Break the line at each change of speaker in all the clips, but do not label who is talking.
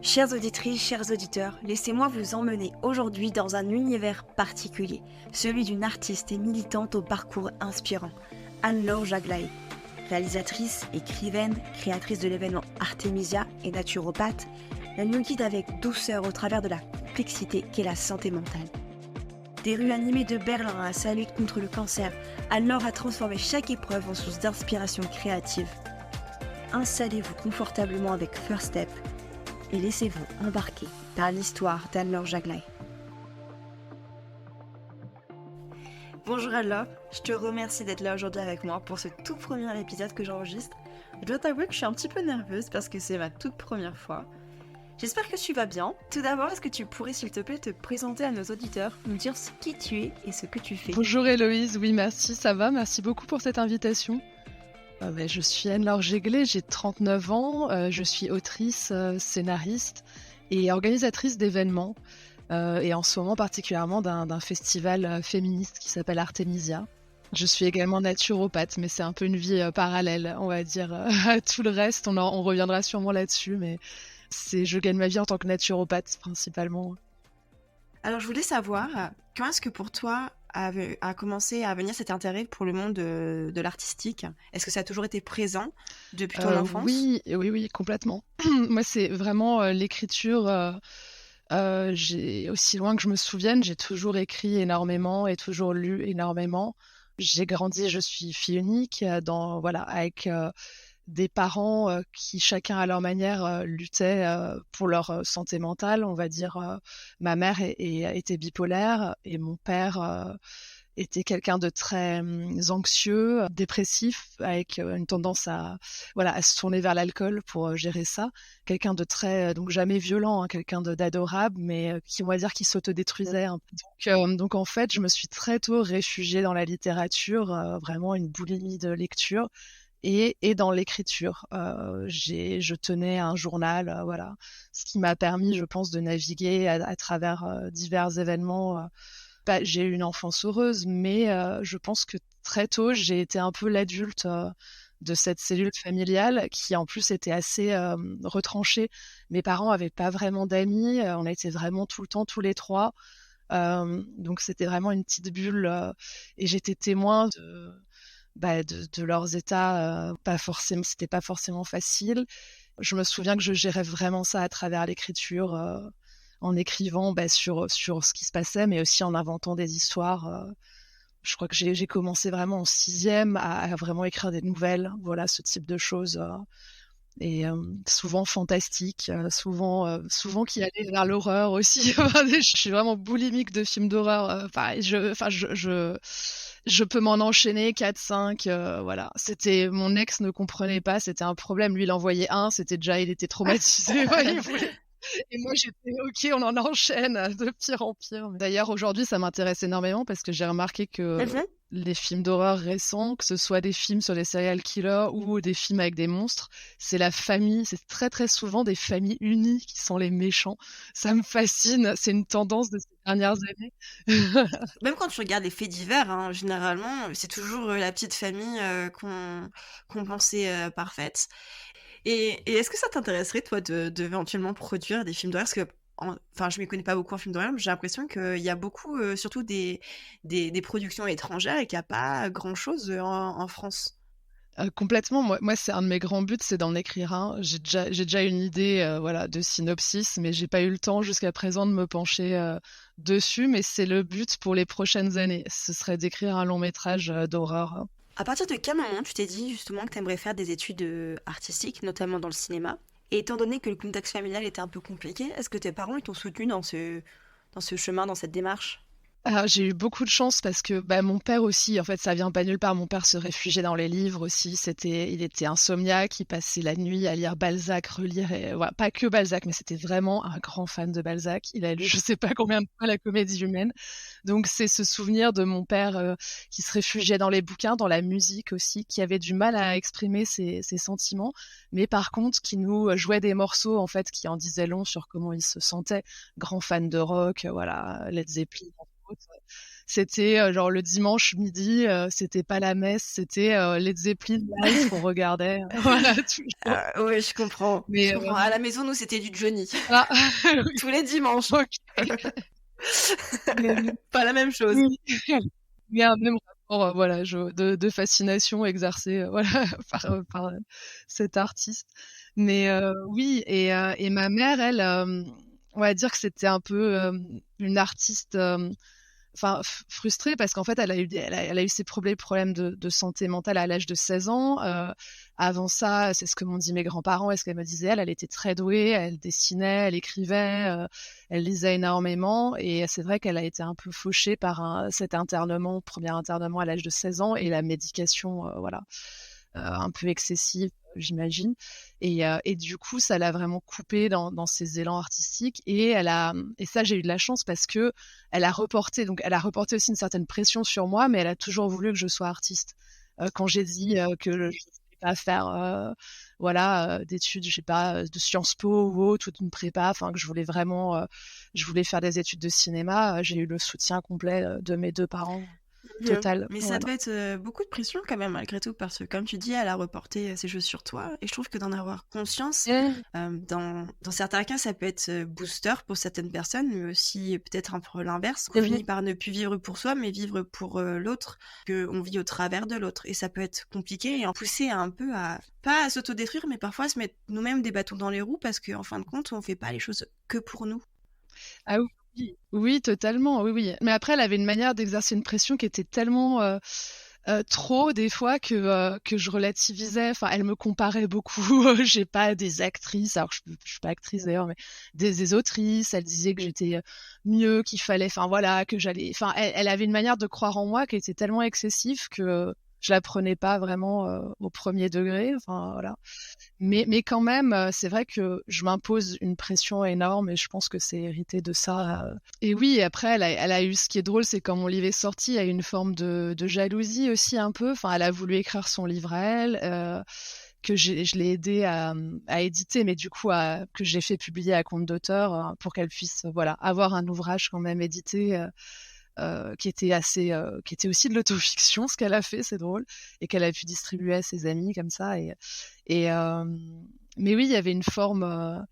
Chères auditrices, chers auditeurs, laissez-moi vous emmener aujourd'hui dans un univers particulier, celui d'une artiste et militante au parcours inspirant, Anne-Laure Jaglaé. Réalisatrice, écrivaine, créatrice de l'événement Artemisia et naturopathe, elle nous guide avec douceur au travers de la complexité qu'est la santé mentale. Des rues animées de Berlin à sa lutte contre le cancer, Anne-Laure a transformé chaque épreuve en source d'inspiration créative. Installez-vous confortablement avec First Step et laissez-vous embarquer dans l'histoire d'Anne-Laure Jaglaé. Bonjour Anne-Laure, je te remercie d'être là aujourd'hui avec moi pour ce tout premier épisode que j'enregistre. Je dois t'avouer que je suis un petit peu nerveuse parce que c'est ma toute première fois. J'espère que tu vas bien. Tout d'abord, est-ce que tu pourrais s'il te plaît te présenter à nos auditeurs, nous dire qui tu es et ce que tu fais?
Bonjour Héloïse, oui merci, ça va, merci beaucoup pour cette invitation. Je suis Anne-Laure Jaglaé, j'ai 39 ans, je suis autrice, scénariste et organisatrice d'événements, et en ce moment particulièrement d'un festival féministe qui s'appelle Artemisia. Je suis également naturopathe, mais c'est un peu une vie parallèle, on va dire, à tout le reste, on reviendra sûrement là-dessus, mais je gagne ma vie en tant que naturopathe principalement.
Alors je voulais savoir, quand est-ce que pour toi a commencé à venir cet intérêt pour le monde de l'artistique? Est-ce que ça a toujours été présent depuis ton enfance?
Oui, complètement. Moi, c'est vraiment l'écriture. J'ai aussi loin que je me souvienne, j'ai toujours écrit énormément et toujours lu énormément. J'ai grandi, je suis fille unique, avec des parents qui, chacun à leur manière, luttaient pour leur santé mentale, on va dire. Ma mère était bipolaire et mon père était quelqu'un de très anxieux, dépressif, avec une tendance à se tourner vers l'alcool pour gérer ça. Quelqu'un de très, donc jamais violent, hein, quelqu'un d'adorable, mais qui, on va dire, qui s'autodétruisait un peu. Donc en fait, je me suis très tôt réfugiée dans la littérature, vraiment une boulimie de lecture. Et dans l'écriture, je tenais un journal, ce qui m'a permis, je pense, de naviguer à travers divers événements. J'ai eu une enfance heureuse, mais je pense que très tôt, j'ai été un peu l'adulte de cette cellule familiale qui, en plus, était assez retranchée. Mes parents n'avaient pas vraiment d'amis, on était vraiment tout le temps tous les trois. Donc, c'était vraiment une petite bulle et j'étais témoin de leurs états, c'était pas forcément facile. Je me souviens que je gérais vraiment ça à travers l'écriture, en écrivant sur ce qui se passait, mais aussi en inventant des histoires. Je crois que j'ai commencé vraiment en 6e à vraiment écrire des nouvelles, voilà, ce type de choses, et souvent fantastiques, souvent qui allaient vers l'horreur aussi. Je suis vraiment boulimique de films d'horreur. Pareil, je peux m'en enchaîner 4-5, voilà. Mon ex ne comprenait pas, c'était un problème. Lui, il en voyait un, il était traumatisé. Ouais, et moi, j'étais OK, on en enchaîne de pire en pire. D'ailleurs, aujourd'hui, ça m'intéresse énormément parce que j'ai remarqué que les films d'horreur récents, que ce soit des films sur les serial killers ou des films avec des monstres, c'est la famille, c'est très très souvent des familles unies qui sont les méchants. Ça me fascine, c'est une tendance de ces dernières années.
Même quand tu regardes les faits divers, hein, généralement, c'est toujours la petite famille qu'on pensait parfaite. Et est-ce que ça t'intéresserait, toi, de éventuellement produire des films d'horreur? Parce que, enfin, je ne m'y connais pas beaucoup en films d'horreur, mais j'ai l'impression qu'il y a beaucoup, surtout des productions étrangères et qu'il n'y a pas grand-chose en France.
Complètement. Moi, c'est un de mes grands buts, c'est d'en écrire un. J'ai déjà une idée, de synopsis, mais j'ai pas eu le temps jusqu'à présent de me pencher dessus. Mais c'est le but pour les prochaines années. Ce serait d'écrire un long métrage d'horreur.
À partir de quel moment tu t'es dit justement que tu aimerais faire des études artistiques, notamment dans le cinéma? Et étant donné que le contexte familial était un peu compliqué, est-ce que tes parents ils t'ont soutenu dans ce chemin, dans cette démarche?
Alors, j'ai eu beaucoup de chance parce que mon père aussi, en fait, ça vient pas nulle part. Mon père se réfugiait dans les livres aussi. Il était insomniaque, il passait la nuit à lire Balzac, relire, et voilà, pas que Balzac, mais c'était vraiment un grand fan de Balzac. Il a lu, je sais pas combien de fois, La Comédie humaine. Donc, c'est ce souvenir de mon père qui se réfugiait dans les bouquins, dans la musique aussi, qui avait du mal à exprimer ses sentiments, mais par contre, qui nous jouait des morceaux, en fait, qui en disaient long sur comment il se sentait. Grand fan de rock, voilà, Led Zeppelin. c'était genre le dimanche midi, c'était pas la messe, c'était Led Zeppelin live qu'on regardait. Voilà, toujours.
Oui, je comprends.
Mais
Je comprends. À la maison, nous, c'était du Johnny.
ah,
Tous les dimanches.
ok. Mais,
Pas la même chose.
oui. Il y a un même rapport, voilà, de fascination exercée, voilà, par cet artiste. Mais oui, et ma mère, elle, on va dire que c'était un peu une artiste, enfin frustrée parce qu'en fait, elle a eu ses problèmes de santé mentale à l'âge de 16 ans. Avant ça, c'est ce que m'ont dit mes grands-parents et ce qu'elle me disait. Elle était très douée, elle dessinait, elle écrivait, elle lisait énormément. Et c'est vrai qu'elle a été un peu fauchée par cet internement, premier internement à l'âge de 16 ans et la médication, voilà, un peu excessive, j'imagine. Et du coup, ça l'a vraiment coupée dans ses élans artistiques. Et ça, j'ai eu de la chance parce que elle a reporté aussi une certaine pression sur moi, mais elle a toujours voulu que je sois artiste. Quand j'ai dit que je ne voulais pas faire voilà, d'études, je sais pas, de Sciences Po ou autre, ou d'une prépa, enfin que je voulais vraiment, je voulais faire des études de cinéma, j'ai eu le soutien complet de mes 2 parents, total.
Mais ça
Voilà.
doit être beaucoup de pression quand même, malgré tout, parce que comme tu dis, elle a reporté ses choses sur toi. Et je trouve que d'en avoir conscience, dans certains cas, ça peut être booster pour certaines personnes, mais aussi peut-être un peu l'inverse. On finit par ne plus vivre pour soi, mais vivre pour l'autre, qu'on vit au travers de l'autre. Et ça peut être compliqué et en pousser un peu pas à s'autodétruire, mais parfois à se mettre nous-mêmes des bâtons dans les roues, parce qu'en fin de compte, on fait pas les choses que pour nous.
Ah oui, oui, totalement, oui, oui. Mais après, elle avait une manière d'exercer une pression qui était tellement trop des fois que je relativisais. Enfin, elle me comparait beaucoup. J'ai pas des actrices, alors je suis pas actrice d'ailleurs, mais des autrices. Elle disait que j'étais mieux, qu'il fallait, enfin voilà, que j'allais. Enfin, elle avait une manière de croire en moi qui était tellement excessive que je la prenais pas vraiment au premier degré. Enfin voilà. Mais quand même, c'est vrai que je m'impose une pression énorme et je pense que c'est hérité de ça. Et oui, après, elle a eu, ce qui est drôle, c'est quand mon livre est sorti, il y a eu une forme de jalousie aussi un peu. Enfin, elle a voulu écrire son livre à elle, que je l'ai aidé à éditer, mais du coup, que j'ai fait publier à compte d'auteur pour qu'elle puisse, voilà, avoir un ouvrage quand même édité. Qui était aussi de l'autofiction, ce qu'elle a fait, c'est drôle, et qu'elle a pu distribuer à ses amis comme ça. Mais oui, il y avait une forme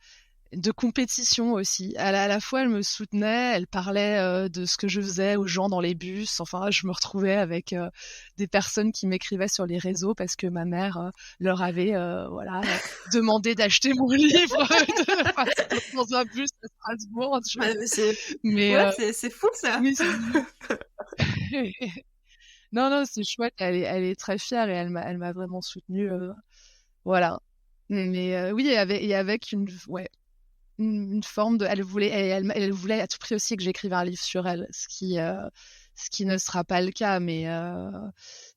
de compétition aussi. À la fois, elle me soutenait, elle parlait de ce que je faisais aux gens dans les bus. Enfin, je me retrouvais avec des personnes qui m'écrivaient sur les réseaux parce que ma mère leur avait voilà, demandé d'acheter mon livre dans un bus à Strasbourg.
C'est fou ça.
Oui, non, c'est chouette. Elle est très fière et elle m'a vraiment soutenue. Voilà. Mais oui, et avec une forme de, elle voulait à tout prix aussi que j'écrive un livre sur elle, ce qui ne sera pas le cas, mais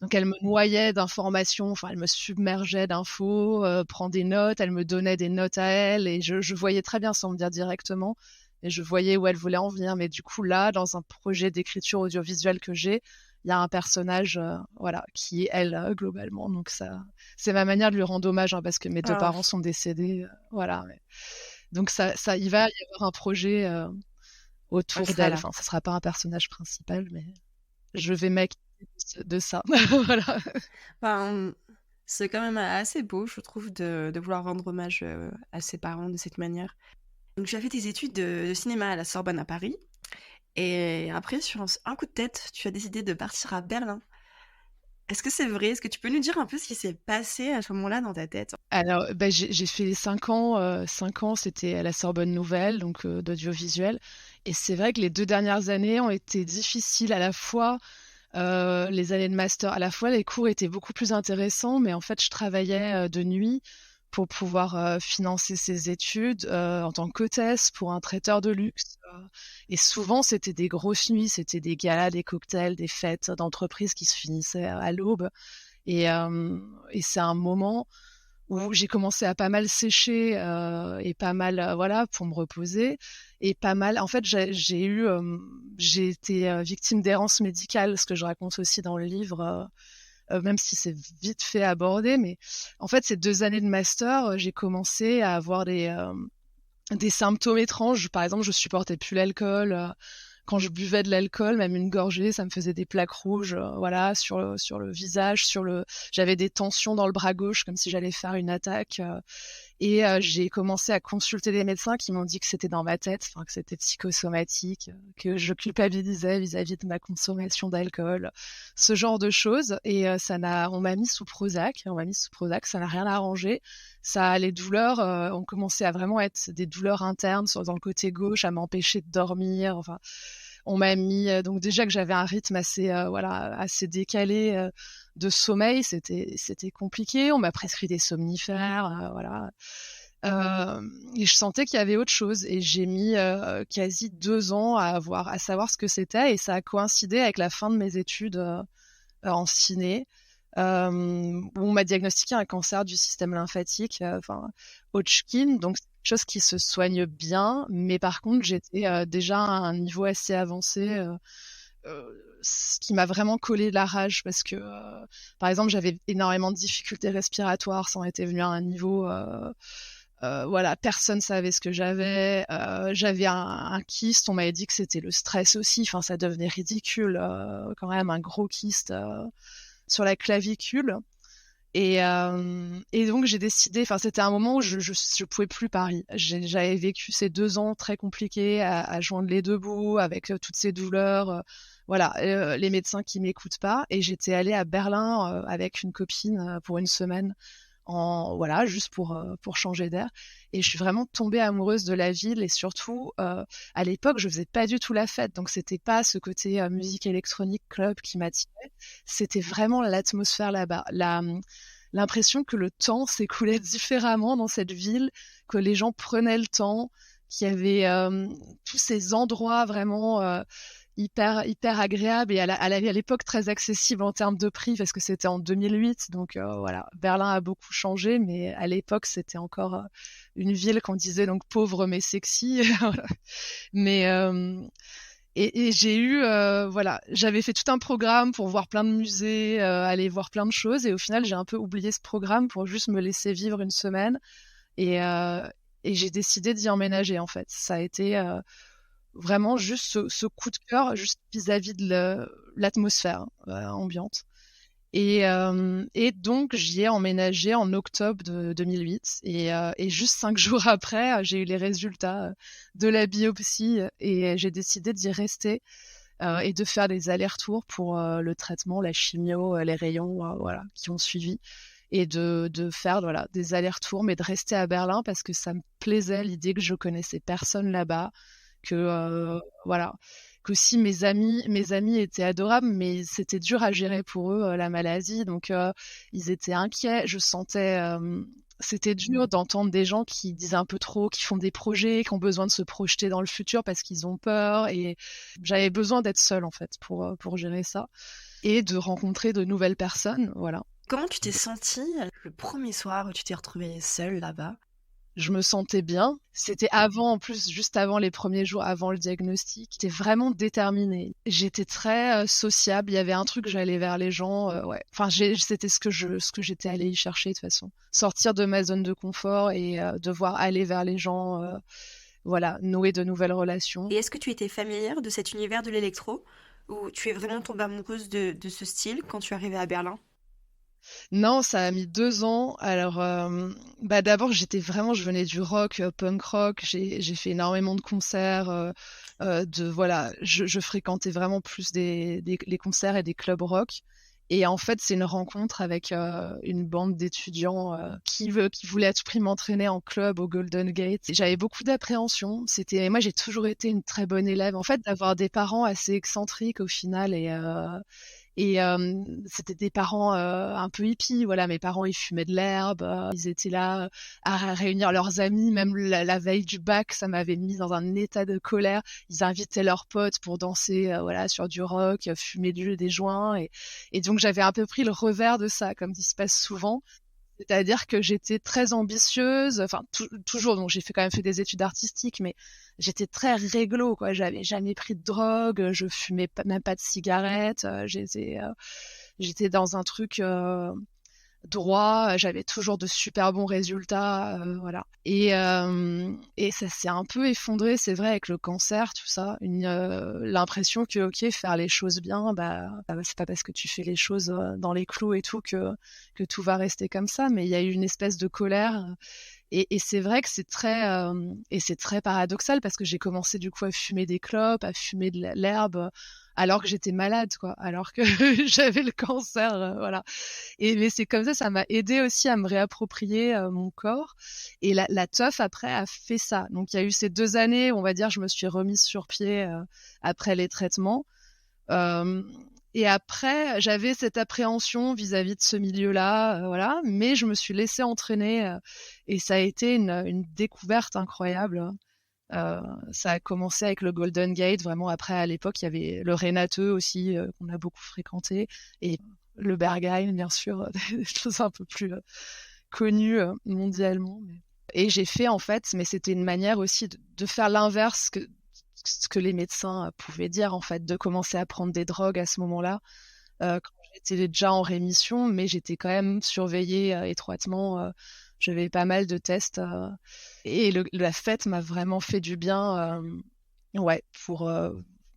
donc elle me noyait d'informations, enfin elle me submergeait d'infos, prend des notes, elle me donnait des notes à elle, et je voyais très bien sans me dire directement, et je voyais où elle voulait en venir. Mais du coup là, dans un projet d'écriture audiovisuelle que j'ai, il y a un personnage, voilà, qui est elle globalement. Donc ça, c'est ma manière de lui rendre hommage, hein, parce que mes 2 parents sont décédés, voilà. Donc il va y avoir un projet autour d'elle. Enfin, ça sera pas un personnage principal, mais je vais m'acquitter de ça. Voilà.
Enfin, c'est quand même assez beau, je trouve, de vouloir rendre hommage à ses parents de cette manière. Donc, tu as fait tes études de cinéma à la Sorbonne à Paris. Et après, sur un coup de tête, tu as décidé de partir à Berlin. Est-ce que c'est vrai? Est-ce que tu peux nous dire un peu ce qui s'est passé à ce moment-là dans ta tête?
Alors, j'ai fait 5 ans. 5 ans, c'était à la Sorbonne Nouvelle, donc d'audiovisuel. Et c'est vrai que les 2 dernières années ont été difficiles, à la fois les années de master, à la fois les cours étaient beaucoup plus intéressants, mais en fait, je travaillais de nuit pour pouvoir financer ces études en tant qu'hôtesse pour un traiteur de luxe. Et souvent, c'était des grosses nuits, c'était des galas, des cocktails, des fêtes d'entreprise qui se finissaient à l'aube. Et c'est un moment où j'ai commencé à pas mal sécher et pas mal, voilà, pour me reposer. Et pas mal, en fait, j'ai été victime d'errance médicale, ce que je raconte aussi dans le livre. Même si c'est vite fait aborder, mais en fait, ces 2 années de master, j'ai commencé à avoir des symptômes étranges. Par exemple, je supportais plus l'alcool. quand je buvais de l'alcool, même une gorgée, ça me faisait des plaques rouges, voilà, sur le visage, j'avais des tensions dans le bras gauche, comme si j'allais faire une attaque. Et j'ai commencé à consulter des médecins qui m'ont dit que c'était dans ma tête, enfin que c'était psychosomatique, que je culpabilisais vis-à-vis de ma consommation d'alcool, ce genre de choses. Et on m'a mis sous Prozac, ça n'a rien arrangé. Les douleurs ont commencé à vraiment être des douleurs internes dans le côté gauche, à m'empêcher de dormir. Enfin, on m'a mis donc déjà que j'avais un rythme assez décalé de sommeil, c'était compliqué. On m'a prescrit des somnifères, voilà. Et je sentais qu'il y avait autre chose. Et j'ai mis quasi 2 ans à savoir ce que c'était. Et ça a coïncidé avec la fin de mes études en ciné, où on m'a diagnostiqué un cancer du système lymphatique, Hodgkin. Donc c'est quelque chose qui se soigne bien, mais par contre j'étais déjà à un niveau assez avancé. Ce qui m'a vraiment collé de la rage parce que, par exemple, j'avais énormément de difficultés respiratoires, ça en était venu à un niveau, voilà, personne savait ce que j'avais. J'avais un kyste, on m'avait dit que c'était le stress aussi, enfin ça devenait ridicule, quand même, un gros kyste sur la clavicule. Et donc j'ai décidé, enfin c'était un moment où je pouvais plus Paris. J'avais vécu ces 2 ans très compliqués à joindre les deux bouts avec toutes ces douleurs, voilà, les médecins qui m'écoutent pas. Et j'étais allée à Berlin avec une copine pour une semaine, voilà, juste pour changer d'air. Et je suis vraiment tombée amoureuse de la ville. Et surtout, à l'époque, je faisais pas du tout la fête, donc c'était pas ce côté musique électronique club qui m'attirait. C'était vraiment l'atmosphère là-bas, l'impression que le temps s'écoulait différemment dans cette ville, que les gens prenaient le temps, qu'il y avait tous ces endroits vraiment hyper agréables et à l'époque très accessibles en termes de prix, parce que c'était en 2008, donc voilà, Berlin a beaucoup changé, mais à l'époque c'était encore une ville qu'on disait donc pauvre mais sexy. Mais et j'ai eu, voilà, j'avais fait tout un programme pour voir plein de musées, aller voir plein de choses, et au final j'ai un peu oublié ce programme pour juste me laisser vivre une semaine, et j'ai décidé d'y emménager en fait. Ça a été vraiment juste ce coup de cœur, juste vis-à-vis de l'atmosphère ambiante. Et donc j'y ai emménagé en octobre de 2008, et juste 5 jours après, j'ai eu les résultats de la biopsie, et j'ai décidé d'y rester et de faire des allers-retours pour le traitement, la chimio, les rayons, voilà, qui ont suivi, et de faire voilà, des allers-retours, mais de rester à Berlin parce que ça me plaisait l'idée que je connaissais personne là-bas, que voilà, qu'aussi mes amis étaient adorables, mais c'était dur à gérer pour eux, la maladie, donc ils étaient inquiets. Je sentais, c'était dur d'entendre des gens qui disent un peu trop, qui font des projets, qui ont besoin de se projeter dans le futur parce qu'ils ont peur, et j'avais besoin d'être seule en fait pour gérer ça et de rencontrer de nouvelles personnes, voilà.
Comment tu t'es sentie le premier soir où tu t'es retrouvée seule là-bas?
Je me sentais bien. C'était avant, en plus, juste avant les premiers jours, avant le diagnostic. J'étais vraiment déterminée. J'étais très sociable. Il y avait un truc, j'allais vers les gens. Ouais. Enfin, c'était ce que j'étais allée y chercher de toute façon. Sortir de ma zone de confort et devoir aller vers les gens. Voilà, nouer de nouvelles relations.
Et est-ce que tu étais familière de cet univers de l'électro, ou tu es vraiment tombée amoureuse de ce style quand tu es arrivée à Berlin?
Non, ça a mis 2 ans. Alors, d'abord, je venais du rock, punk rock. J'ai fait énormément de concerts. Voilà, je fréquentais vraiment plus les concerts et des clubs rock. Et en fait, c'est une rencontre avec une bande d'étudiants qui voulaient à tout prix m'entraîner en club au Golden Gate. Et j'avais beaucoup d'appréhension. Moi, j'ai toujours été une très bonne élève. En fait, d'avoir des parents assez excentriques au final, et c'était des parents un peu hippies, voilà. Mes parents, ils fumaient de l'herbe, ils étaient là à réunir leurs amis, même la veille du bac, ça m'avait mis dans un état de colère. Ils invitaient leurs potes pour danser, voilà, sur du rock, fumer des joints, et donc j'avais un peu pris le revers de ça, comme il se passe souvent. C'est-à-dire que j'étais très ambitieuse, enfin toujours, donc j'ai quand même fait des études artistiques, mais j'étais très réglo, quoi. J'avais jamais pris de drogue, je fumais même pas de cigarettes, j'étais dans un truc droit, j'avais toujours de super bons résultats, voilà. Et ça s'est un peu effondré, c'est vrai, avec le cancer, tout ça, l'impression que ok, faire les choses bien, c'est pas parce que tu fais les choses dans les clous et tout que tout va rester comme ça, mais il y a eu une espèce de colère. Et c'est vrai que c'est très paradoxal parce que j'ai commencé du coup à fumer des clopes, à fumer de l'herbe, alors que j'étais malade, quoi, alors que j'avais le cancer, voilà. Mais c'est comme ça m'a aidé aussi à me réapproprier mon corps. Et la teuf après a fait ça. Donc il y a eu ces 2 années, on va dire, je me suis remise sur pied après les traitements. Et après, j'avais cette appréhension vis-à-vis de ce milieu-là, voilà, mais je me suis laissée entraîner et ça a été une découverte incroyable. Ça a commencé avec le Golden Gate, vraiment. Après, à l'époque, il y avait le Renateux aussi, qu'on a beaucoup fréquenté, et le Berghain, bien sûr, des choses un peu plus connues mondialement. Et j'ai fait, en fait, mais c'était une manière aussi de faire l'inverse ce que les médecins pouvaient dire, en fait, de commencer à prendre des drogues à ce moment-là, quand j'étais déjà en rémission, mais j'étais quand même surveillée étroitement. J'avais pas mal de tests et la fête m'a vraiment fait du bien, ouais, pour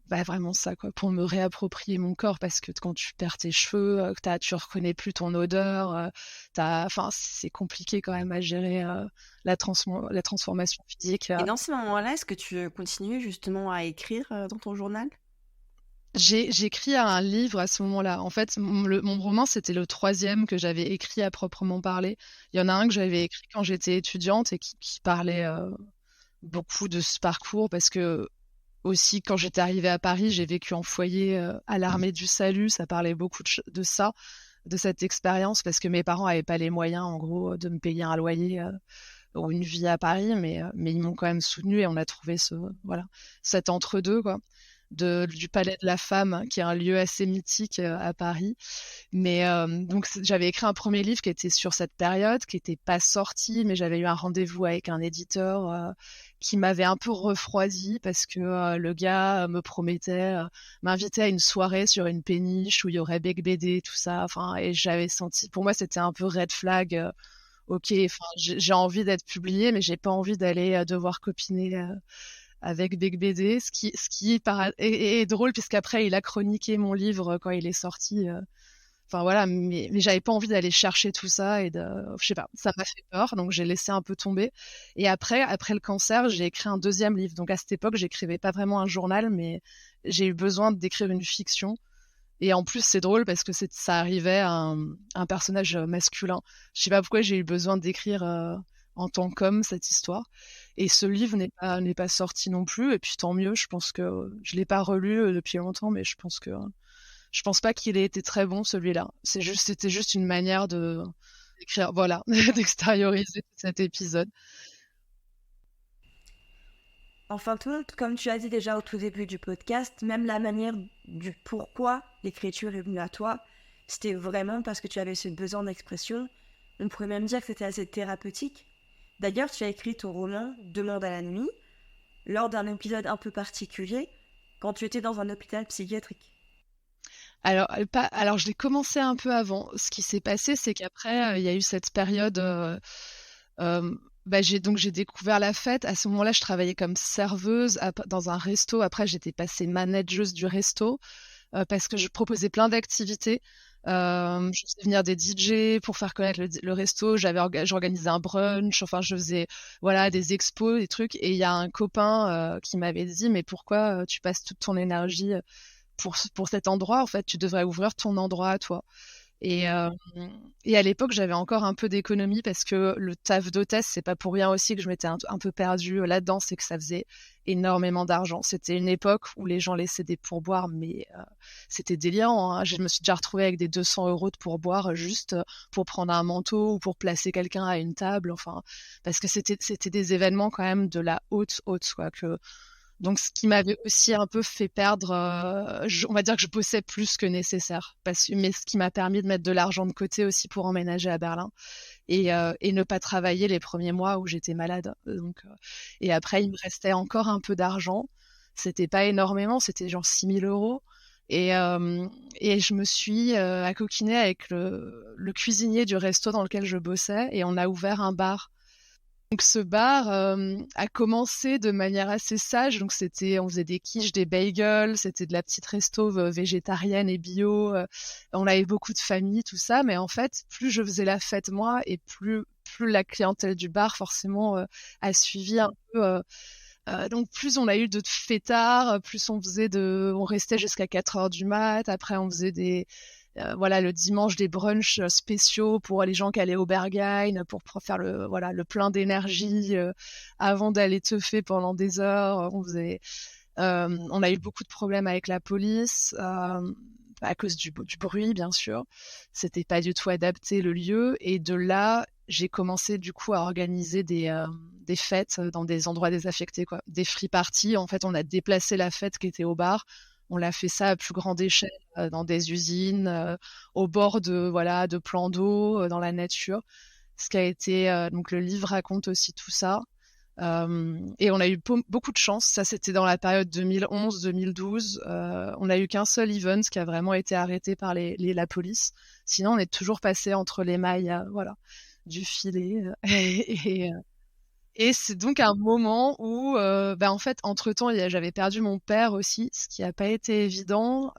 vraiment ça, quoi, pour me réapproprier mon corps, parce que quand tu perds tes cheveux, tu reconnais plus ton odeur, enfin, c'est compliqué quand même à gérer la transformation physique.
Et dans ces moments-là, est-ce que tu continues justement à écrire dans ton journal?
J'ai écrit un livre à ce moment-là. En fait, mon roman, c'était le 3e que j'avais écrit à proprement parler. Il y en a un que j'avais écrit quand j'étais étudiante et qui parlait beaucoup de ce parcours, parce que aussi, quand j'étais arrivée à Paris, j'ai vécu en foyer à l'Armée du Salut. Ça parlait beaucoup de ça, de cette expérience, parce que mes parents n'avaient pas les moyens, en gros, de me payer un loyer ou une vie à Paris, mais ils m'ont quand même soutenue et on a trouvé cet entre-deux, quoi. Du Palais de la Femme, qui est un lieu assez mythique à Paris. Mais donc j'avais écrit un premier livre qui était sur cette période, qui n'était pas sorti, mais j'avais eu un rendez-vous avec un éditeur qui m'avait un peu refroidi, parce que le gars me promettait m'inviter à une soirée sur une péniche où il y aurait Bec BD, tout ça. Enfin, et j'avais senti, pour moi, c'était un peu red flag. Ok, enfin, j'ai envie d'être publiée, mais j'ai pas envie d'aller devoir copiner avec Bec BD, est drôle, puisqu'après il a chroniqué mon livre quand il est sorti. Enfin voilà, mais j'avais pas envie d'aller chercher tout ça, je sais pas, ça m'a fait peur, donc j'ai laissé un peu tomber. Et après le cancer, j'ai écrit un 2e livre. Donc à cette époque, j'écrivais pas vraiment un journal, mais j'ai eu besoin d'écrire une fiction. Et en plus, c'est drôle parce que ça arrivait à un personnage masculin. Je sais pas pourquoi j'ai eu besoin d'écrire en tant qu'homme cette histoire. Et ce livre n'est pas sorti non plus. Et puis tant mieux. Je pense que je l'ai pas relu depuis longtemps, mais je pense pas qu'il ait été très bon, celui-là. C'était juste une manière d'écrire, voilà, d'extérioriser cet épisode.
En fin de compte, comme tu as dit déjà au tout début du podcast, même la manière du pourquoi l'écriture est venue à toi, c'était vraiment parce que tu avais ce besoin d'expression. On pourrait même dire que c'était assez thérapeutique. D'ailleurs, tu as écrit ton roman Demande à la nuit lors d'un épisode un peu particulier, quand tu étais dans un hôpital psychiatrique.
Alors je l'ai commencé un peu avant. Ce qui s'est passé, c'est qu'après, il y a eu cette période. J'ai découvert la fête. À ce moment-là, je travaillais comme serveuse dans un resto. Après, j'étais passée manageuse du resto parce que je proposais plein d'activités. Je faisais venir des DJ pour faire connaître le resto. J'organisais un brunch. Enfin, je faisais des expos, des trucs. Et il y a un copain qui m'avait dit, mais pourquoi tu passes toute ton énergie pour cet endroit? En fait, tu devrais ouvrir ton endroit à toi. Et, euh, et à l'époque, j'avais encore un peu d'économie, parce que le taf d'hôtesse, c'est pas pour rien aussi que je m'étais un peu perdue là-dedans, c'est que ça faisait énormément d'argent. C'était une époque où les gens laissaient des pourboires, mais c'était délirant, hein. Je me suis déjà retrouvée avec des 200 € de pourboire juste pour prendre un manteau ou pour placer quelqu'un à une table, enfin, parce que c'était des événements quand même de la haute, quoi, donc, ce qui m'avait aussi un peu fait perdre, on va dire que je bossais plus que nécessaire, mais ce qui m'a permis de mettre de l'argent de côté aussi pour emménager à Berlin et ne pas travailler les premiers mois où j'étais malade. Et après, il me restait encore un peu d'argent. C'était pas énormément, c'était genre 6 000 €. Et je me suis accoquinée avec le cuisinier du resto dans lequel je bossais et on a ouvert un bar. Donc ce bar a commencé de manière assez sage. Donc on faisait des quiches, des bagels, c'était de la petite resto végétarienne et bio. On avait beaucoup de familles, tout ça. Mais en fait, plus je faisais la fête moi et plus la clientèle du bar forcément a suivi un peu. Donc plus on a eu de fêtards, plus on restait jusqu'à 4 heures du mat. Après on faisait voilà, le dimanche des brunchs spéciaux pour les gens qui allaient au Berghain pour faire le plein d'énergie avant d'aller teuffer pendant des heures. On a eu beaucoup de problèmes avec la police à cause du bruit, bien sûr. C'était pas du tout adapté le lieu. Et de là, j'ai commencé du coup à organiser des fêtes dans des endroits désaffectés, quoi. Des free parties. En fait, on a déplacé la fête qui était au bar. On l'a fait ça à plus grande échelle dans des usines, au bord de plans d'eau, dans la nature. Ce qui a été donc le livre raconte aussi tout ça. Et on a eu beaucoup de chance. Ça, c'était dans la période 2011-2012. On n'a eu qu'un seul event qui a vraiment été arrêté par la police. Sinon, on est toujours passé entre les mailles, voilà, du filet. Et c'est donc un moment où, en fait, entre-temps, j'avais perdu mon père aussi, ce qui n'a pas été évident.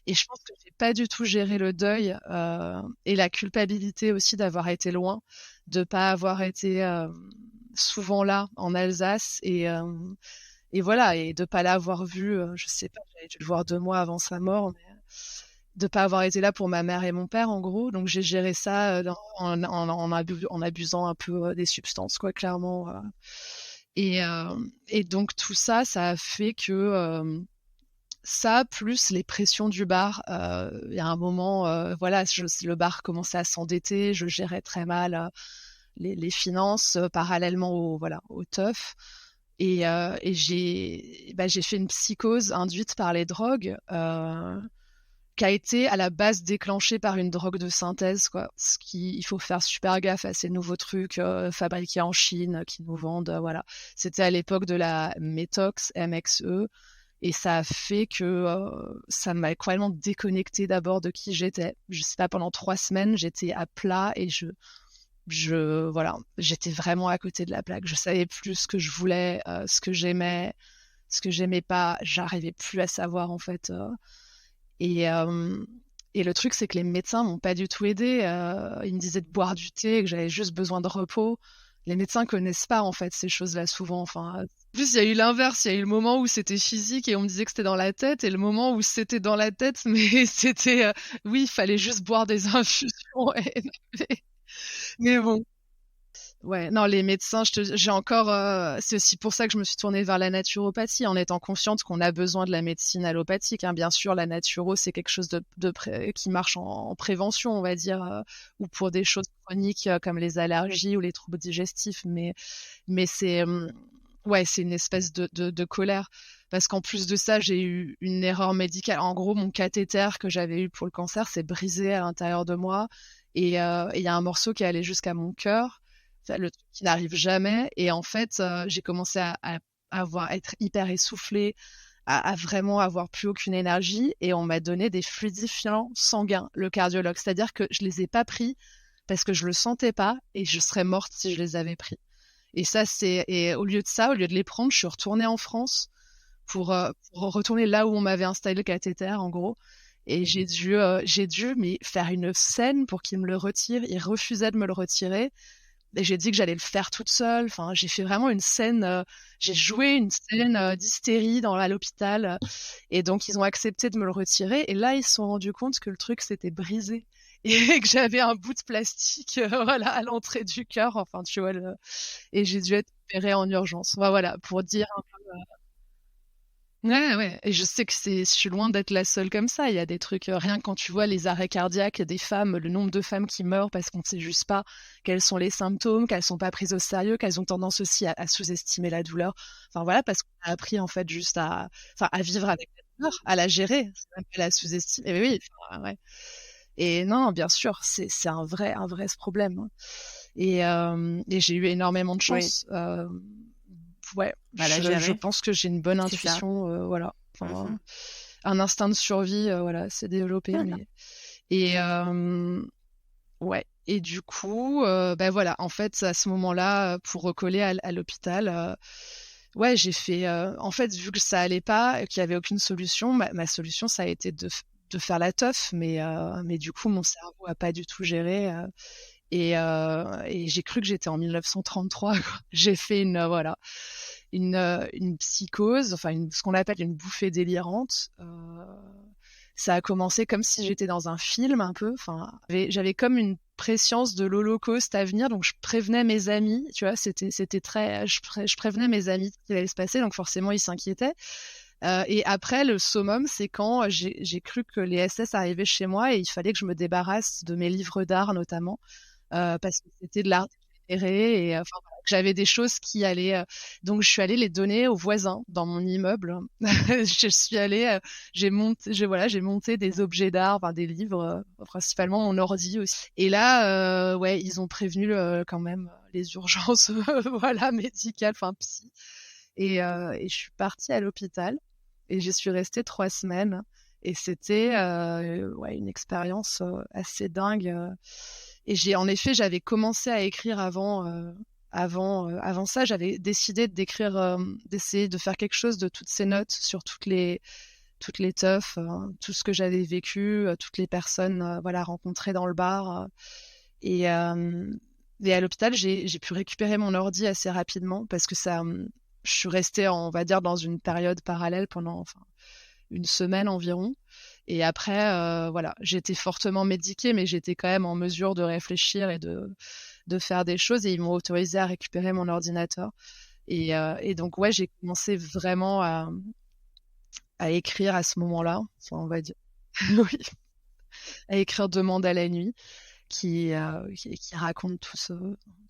Et je pense que j'ai pas du tout géré le deuil et la culpabilité aussi d'avoir été loin, de pas avoir été souvent là en Alsace et voilà, et de pas l'avoir vu. Je sais pas, j'avais dû le voir 2 mois avant sa mort, mais de pas avoir été là pour ma mère et mon père en gros. Donc j'ai géré ça en abusant un peu des substances, quoi, clairement. Et donc tout ça a fait que ça plus les pressions du bar. Il y a un moment, voilà, le bar commençait à s'endetter, je gérais très mal les finances parallèlement au teuf. Et j'ai fait une psychose induite par les drogues. Qui a été à la base déclenché par une drogue de synthèse, quoi. Il faut faire super gaffe à ces nouveaux trucs fabriqués en Chine qui nous vendent, voilà. C'était à l'époque de la Métox, MXE, et ça a fait que ça m'a complètement déconnecté d'abord de qui j'étais. Je sais pas, pendant 3 semaines, j'étais à plat et voilà, j'étais vraiment à côté de la plaque. Je savais plus ce que je voulais, ce que j'aimais pas. J'arrivais plus à savoir en fait. Et le truc, c'est que les médecins m'ont pas du tout aidé. Ils me disaient de boire du thé, que j'avais juste besoin de repos. Les médecins connaissent pas en fait ces choses-là souvent. Enfin, en plus, il y a eu l'inverse. Il y a eu le moment où c'était physique et on me disait que c'était dans la tête, et le moment où c'était dans la tête, mais c'était oui, il fallait juste boire des infusions. Mais bon. Ouais, non, les médecins, j'ai encore. C'est aussi pour ça que je me suis tournée vers la naturopathie, en étant consciente qu'on a besoin de la médecine allopathique, hein. Bien sûr, la naturo, c'est quelque chose qui marche en prévention, on va dire, ou pour des choses chroniques comme les allergies ou les troubles digestifs. Mais c'est une espèce de colère. Parce qu'en plus de ça, j'ai eu une erreur médicale. En gros, mon cathéter que j'avais eu pour le cancer s'est brisé à l'intérieur de moi. Et il y a un morceau qui est allé jusqu'à mon cœur, le truc qui n'arrive jamais. Et en fait, j'ai commencé à être hyper essoufflée, à vraiment avoir plus aucune énergie. Et on m'a donné des fluidifiants sanguins, le cardiologue. C'est-à-dire que je les ai pas pris parce que je le sentais pas et je serais morte si je les avais pris. Et au lieu de les prendre, je suis retournée en France pour retourner là où on m'avait installé le cathéter, en gros. Et j'ai dû mais faire une scène pour qu'il me le retire. Il refusait de me le retirer. Et j'ai dit que j'allais le faire toute seule. Enfin, j'ai fait vraiment une scène. J'ai joué une scène d'hystérie à l'hôpital. Et donc, ils ont accepté de me le retirer. Et là, ils se sont rendus compte que le truc s'était brisé. Et que j'avais un bout de plastique voilà, à l'entrée du cœur. Enfin, tu vois. Et j'ai dû être opérée en urgence. Enfin, voilà, pour dire un peu. Ouais, ouais. Et je sais que je suis loin d'être la seule comme ça. Il y a des trucs, rien que quand tu vois les arrêts cardiaques des femmes, le nombre de femmes qui meurent parce qu'on ne sait juste pas quels sont les symptômes, qu'elles sont pas prises au sérieux, qu'elles ont tendance aussi à sous-estimer la douleur. Enfin voilà, parce qu'on a appris en fait juste à vivre avec la douleur, à la gérer, c'est même pas la sous-estimer. Et oui, enfin, ouais. Et non, bien sûr, c'est un vrai ce problème, hein. Et j'ai eu énormément de
Oui.
chance. Ouais,
Bah, la
je
gérer,
pense que j'ai une bonne
c'est ça.
intuition, voilà. Enfin,
Mhm.
un instinct de survie, voilà, s'est développé. Et ouais. Et du coup, ben voilà, en fait, à ce moment-là, pour recoller à l'hôpital, ouais, j'ai fait. En fait, vu que ça allait pas, qu'il y avait aucune solution, ma solution, ça a été de faire la teuf, mais du coup, mon cerveau a pas du tout géré. Et j'ai cru que j'étais en 1933, quoi. J'ai fait voilà, une psychose, enfin ce qu'on appelle une bouffée délirante. Ça a commencé comme si j'étais dans un film un peu. Enfin, j'avais comme une prescience de l'Holocauste à venir, donc je prévenais mes amis, tu vois, c'était très, je prévenais mes amis ce qui allait se passer, donc forcément ils s'inquiétaient. Et après, le summum, c'est quand j'ai cru que les SS arrivaient chez moi et il fallait que je me débarrasse de mes livres d'art notamment. Parce que c'était de l'art dégénéré et enfin voilà, que j'avais des choses qui allaient. Donc je suis allée les donner aux voisins dans mon immeuble. Je suis allée, j'ai monté des objets d'art, enfin des livres, principalement mon ordi aussi. Et là, ouais, ils ont prévenu quand même les urgences, voilà, médicales, enfin psy. Et je suis partie à l'hôpital et j'y suis restée 3 semaines. Et c'était ouais, une expérience assez dingue. Et en effet, j'avais commencé à écrire avant ça. J'avais décidé d'essayer de faire quelque chose de toutes ces notes sur toutes les teufs, tout ce que j'avais vécu, toutes les personnes, voilà, rencontrées dans le bar. Et à l'hôpital, j'ai pu récupérer mon ordi assez rapidement parce que je suis restée, on va dire, dans une période parallèle pendant, enfin, une semaine environ. Et après, voilà, j'étais fortement médiquée, mais j'étais quand même en mesure de réfléchir et de faire des choses. Et ils m'ont autorisé à récupérer mon ordinateur. Et donc, ouais, j'ai commencé vraiment à écrire à ce moment-là, enfin, on va dire, oui, à écrire Demande à la nuit, qui raconte tout ce,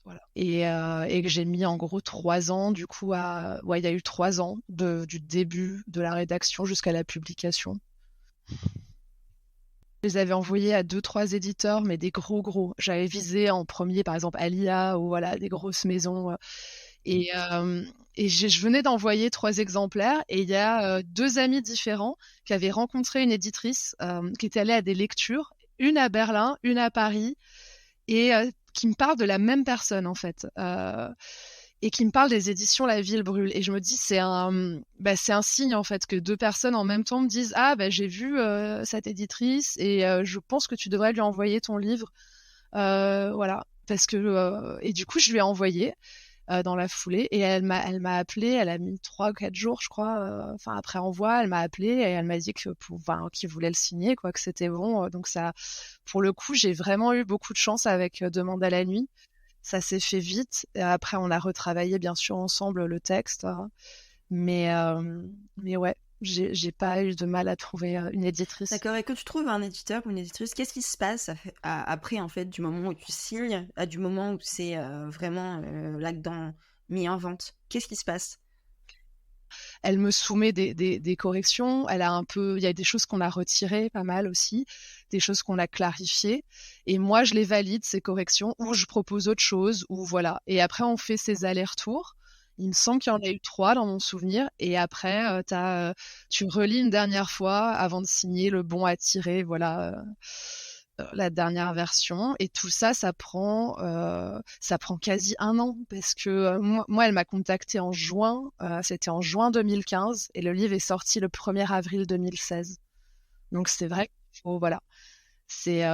voilà. Et que j'ai mis en gros 3 ans, du coup, ouais, il y a eu 3 ans du début de la rédaction jusqu'à la publication. Je les avais envoyés à 2-3 éditeurs, mais des gros. J'avais visé en premier, par exemple, Alia ou voilà, des grosses maisons. Et je venais d'envoyer 3 exemplaires et il y a 2 amis différents qui avaient rencontré une éditrice qui était allée à des lectures, une à Berlin, une à Paris, et qui me parle de la même personne en fait. Et qui me parle des éditions La Ville Brûle. Et je me dis, c'est un signe, en fait, que 2 personnes en même temps me disent, ah, j'ai vu cette éditrice et je pense que tu devrais lui envoyer ton livre. Voilà. Parce que, et du coup, je lui ai envoyé dans la foulée et elle m'a appelé, elle a mis 3 ou 4 jours, je crois, après envoi, elle m'a appelé et elle m'a dit qu'il voulait le signer, quoi, que c'était bon. Donc ça, pour le coup, j'ai vraiment eu beaucoup de chance avec Demande à la nuit. Ça s'est fait vite. Et après, on a retravaillé bien sûr ensemble le texte. Mais ouais, j'ai pas eu de mal à trouver une éditrice.
D'accord. Et quand tu trouves un éditeur ou une éditrice, qu'est-ce qui se passe après, en fait, du moment où tu signes à du moment où c'est vraiment là-dedans mis en vente? Qu'est-ce qui se passe?
Elle me soumet des corrections. Il y a des choses qu'on a retirées pas mal aussi, des choses qu'on a clarifiées. Et moi, je les valide, ces corrections, ou je propose autre chose, ou voilà. Et après, on fait ces allers-retours. Il me semble qu'il y en a eu 3 dans mon souvenir. Et après, tu relis une dernière fois avant de signer le bon à tirer, voilà. La dernière version et tout ça prend quasi 1 an parce que moi elle m'a contacté en juin, c'était en juin 2015 et le livre est sorti le 1er avril 2016. Donc c'est vrai qu'il faut, voilà, c'est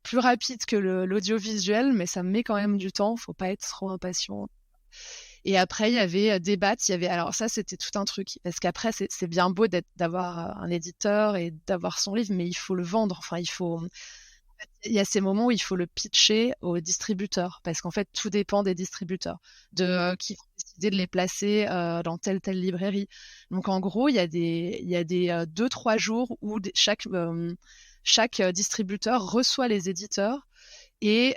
plus rapide que l'audiovisuel, mais ça me met quand même du temps, faut pas être trop impatient. Et après, il y avait alors ça, c'était tout un truc, parce qu'après, c'est bien beau d'avoir un éditeur et d'avoir son livre, mais il faut le vendre, enfin, il y a ces moments où il faut le pitcher aux distributeurs, parce qu'en fait, tout dépend des distributeurs, qui vont décider de les placer dans telle librairie. Donc, en gros, il y a des 2-3 jours où chaque distributeur reçoit les éditeurs et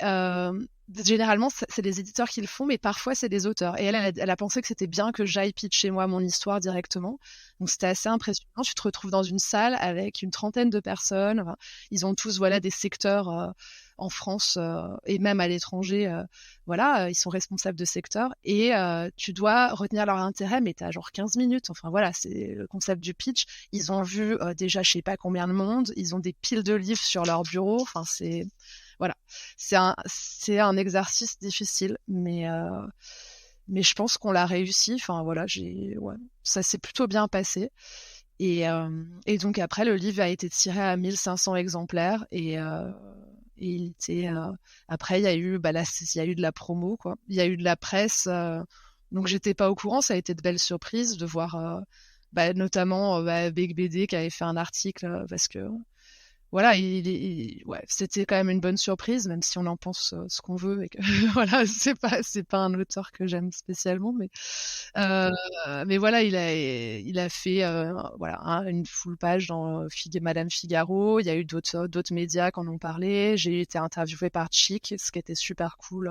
généralement, c'est des éditeurs qui le font, mais parfois, c'est des auteurs. Et elle a pensé que c'était bien que j'aille pitcher moi mon histoire directement. Donc, c'était assez impressionnant. Tu te retrouves dans une salle avec une trentaine de personnes. Enfin, ils ont tous, voilà, des secteurs en France et même à l'étranger. Voilà, ils sont responsables de secteurs. Et tu dois retenir leur intérêt, mais tu as genre 15 minutes. Enfin, voilà, c'est le concept du pitch. Ils ont vu déjà, je sais pas combien de monde. Ils ont des piles de livres sur leur bureau. Enfin, voilà, c'est un exercice difficile, mais je pense qu'on l'a réussi. Enfin voilà, ouais, ça s'est plutôt bien passé. Et donc après, le livre a été tiré à 1500 exemplaires et il était. Après, il y a eu, bah là, il y a eu de la promo, quoi. Il y a eu de la presse. Donc j'étais pas au courant. Ça a été de belles surprises de voir, bah, notamment Big BD qui avait fait un article parce que voilà, ouais, c'était quand même une bonne surprise, même si on en pense ce qu'on veut et que voilà, c'est pas un auteur que j'aime spécialement, euh, mais voilà, il a fait voilà une full page dans Madame Figaro. Il y a eu d'autres médias qui en ont parlé. J'ai été interviewée par Chic, ce qui était super cool.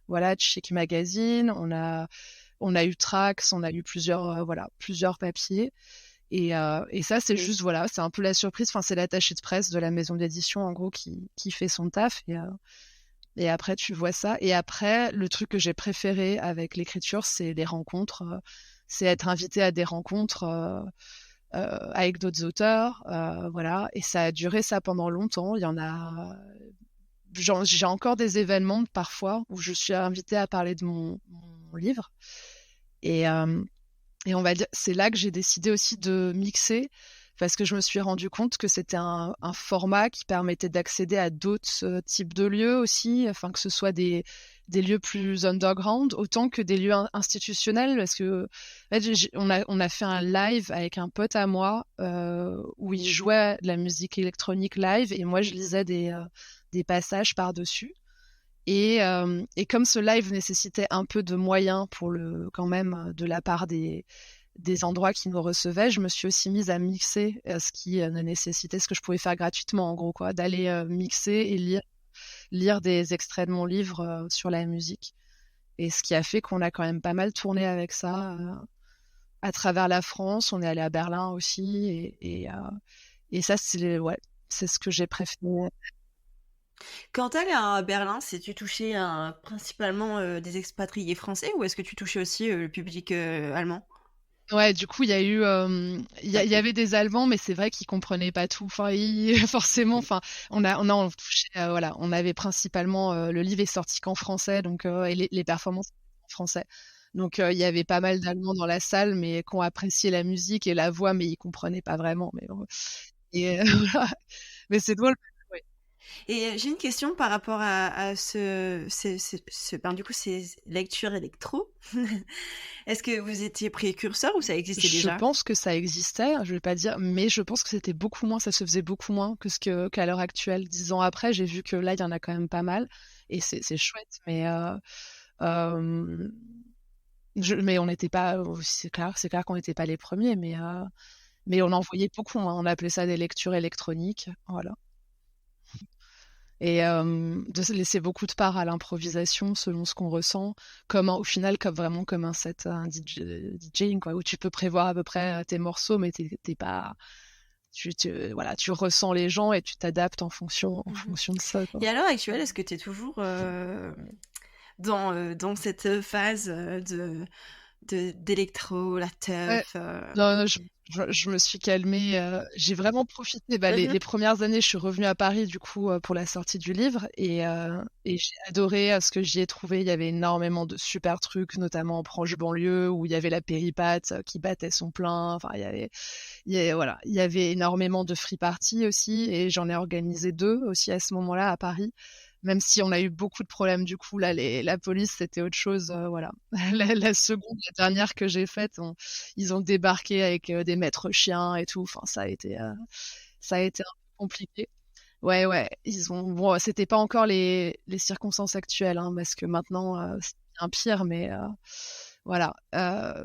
Voilà, Chic Magazine. On a eu Trax, on a eu plusieurs papiers. Et ça, c'est juste, voilà, c'est un peu la surprise. Enfin, c'est l'attaché de presse de la maison d'édition, en gros, qui fait son taf. Et après, tu vois ça. Et après, le truc que j'ai préféré avec l'écriture, c'est les rencontres. C'est être invité à des rencontres avec d'autres auteurs. Voilà. Et ça a duré ça pendant longtemps. Il y en a. J'ai encore des événements parfois où je suis invitée à parler de mon livre. Et on va dire, c'est là que j'ai décidé aussi de mixer, parce que je me suis rendu compte que c'était un format qui permettait d'accéder à d'autres types de lieux aussi, enfin que ce soit des lieux plus underground, autant que des lieux institutionnels, parce que en fait, on a fait un live avec un pote à moi où il jouait de la musique électronique live, et moi je lisais des passages par-dessus. Et comme ce live nécessitait un peu de moyens quand même, de la part des endroits qui nous recevaient, je me suis aussi mise à mixer ce qui ne nécessitait, ce que je pouvais faire gratuitement, en gros, quoi, d'aller mixer et lire des extraits de mon livre sur la musique. Et ce qui a fait qu'on a quand même pas mal tourné avec ça à travers la France. On est allé à Berlin aussi. Et ça, ouais, c'est ce que j'ai préféré.
Quand t'allais à Berlin, tu touchais principalement des expatriés français ou est-ce que tu touchais aussi le public allemand?
Ouais, du coup, il y a eu, il y avait des Allemands, mais c'est vrai qu'ils comprenaient pas tout. Enfin, forcément, enfin, on touchait, voilà, on avait principalement, le livre est sorti qu'en français, donc et les performances en français. Donc il y avait pas mal d'Allemands dans la salle, mais qui ont apprécié la musique et la voix, mais ils comprenaient pas vraiment. Mais et voilà. Mais c'est drôle. Ouais.
Et j'ai une question par rapport à du coup, ces lectures électro. Est-ce que vous étiez précurseur ou ça existait
Je
déjà?
pense que ça existait, je vais pas dire, mais je pense que c'était beaucoup moins, ça se faisait beaucoup moins qu'à l'heure actuelle. 10 ans après, j'ai vu que là, il y en a quand même pas mal, et c'est chouette, euh, mais on n'était pas, c'est clair qu'on n'était pas les premiers, mais on en voyait beaucoup, hein. On appelait ça des lectures électroniques, voilà. Et de se laisser beaucoup de part à l'improvisation selon ce qu'on ressent, au final, vraiment comme un set, un DJing, quoi, où tu peux prévoir à peu près tes morceaux, mais t'es pas, voilà, tu ressens les gens et tu t'adaptes en fonction de ça, quoi.
Et à l'heure actuelle, est-ce que tu es toujours dans cette phase d'électro, la
Ouais.
teuf
Non, je me suis calmée. J'ai vraiment profité. Bah, les premières années, je suis revenue à Paris du coup pour la sortie du livre et j'ai adoré ce que j'y ai trouvé. Il y avait énormément de super trucs, notamment en proche banlieue où il y avait la péripate qui battait son plein. Enfin, voilà, il y avait énormément de free party aussi et j'en ai organisé 2 aussi à ce moment-là à Paris. Même si on a eu beaucoup de problèmes du coup, là, la police, c'était autre chose, voilà. La seconde, la dernière que j'ai faite, ils ont débarqué avec des maîtres chiens et tout. Enfin, ça a été un peu compliqué. Ouais, ouais, bon, c'était pas encore les circonstances actuelles, hein, parce que maintenant, c'est bien pire, mais voilà.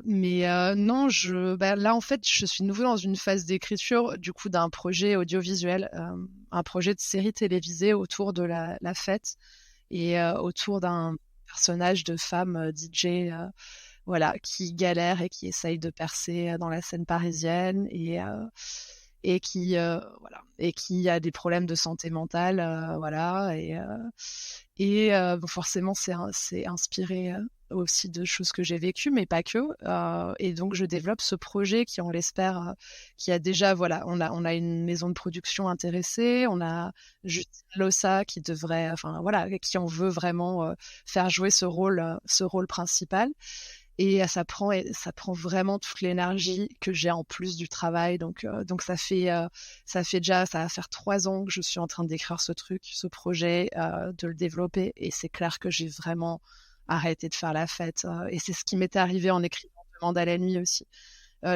Mais non, là, en fait, je suis de nouveau dans une phase d'écriture, du coup, d'un projet audiovisuel, un projet de série télévisée autour de la fête. et autour d'un personnage de femme DJ, voilà, qui galère et qui essaye de percer dans la scène parisienne et qui voilà, et qui a des problèmes de santé mentale, voilà, bon, forcément c'est inspiré aussi de choses que j'ai vécues, mais pas que. Et donc je développe ce projet qui, on l'espère, qui a déjà, voilà, on a une maison de production intéressée, on a Justine Lossa qui devrait, enfin voilà, qui en veut vraiment faire jouer ce rôle principal. Et ça prend vraiment toute l'énergie que j'ai en plus du travail. Donc ça va faire 3 ans que je suis en train d'écrire ce projet, de le développer. Et c'est clair que j'ai vraiment arrêté de faire la fête. Et c'est ce qui m'était arrivé en écrivant Demande à la nuit aussi.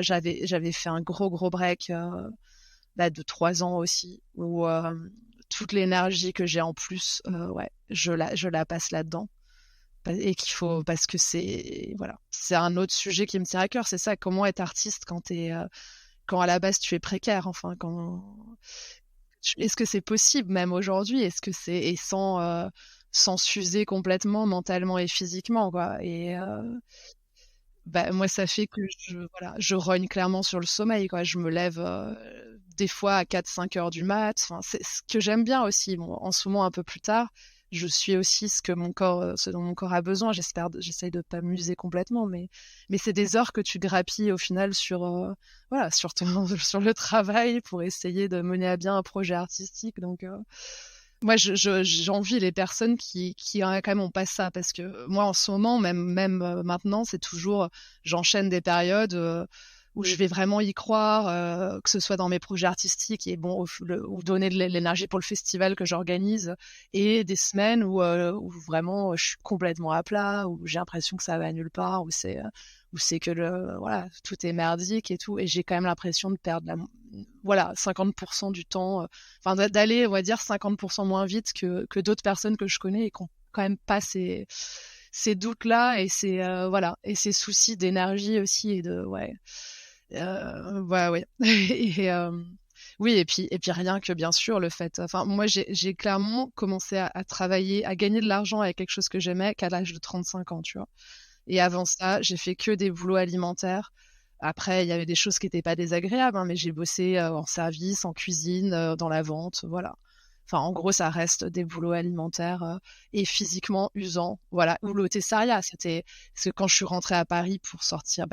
J'avais fait un gros break de 3 ans aussi, où toute l'énergie que j'ai en plus, ouais, je la passe là-dedans. Et parce que c'est un autre sujet qui me tient à cœur, c'est ça, comment être artiste quand à la base tu es précaire, enfin est-ce que c'est possible même aujourd'hui, est-ce que c'est, et sans s'user complètement mentalement et physiquement, quoi. Et moi ça fait que je rogne clairement sur le sommeil, quoi. Je me lève des fois à 4-5 heures du mat, enfin, c'est ce que j'aime bien aussi. Bon, en ce moment un peu plus tard, je suis aussi ce dont mon corps a besoin. J'essaye de pas m'user complètement, mais c'est des heures que tu grappilles au final sur sur le travail pour essayer de mener à bien un projet artistique. Donc moi, j'envie les personnes qui quand même ont pas ça, parce que moi en ce moment, même maintenant, c'est toujours, j'enchaîne des périodes où je vais vraiment y croire, que ce soit dans mes projets artistiques et bon, ou donner de l'énergie pour le festival que j'organise, et des semaines où vraiment je suis complètement à plat, où j'ai l'impression que ça va nulle part, où c'est que tout est merdique et tout, et j'ai quand même l'impression de perdre 50% du temps, d'aller, on va dire, 50% moins vite que d'autres personnes que je connais et qui ont quand même pas ces doutes-là et ces soucis d'énergie aussi, et de ouais. Et oui, et puis rien que bien sûr le fait, enfin moi j'ai clairement commencé à travailler, à gagner de l'argent avec quelque chose que j'aimais qu'à l'âge de 35 ans, tu vois. Et avant ça, j'ai fait que des boulots alimentaires. Après, il y avait des choses qui n'étaient pas désagréables, hein, mais j'ai bossé en service, en cuisine, dans la vente, voilà. Enfin, en gros, ça reste des boulots alimentaires et physiquement usants, voilà. Ou l'hôtessariat, parce que quand je suis rentrée à Paris pour sortir,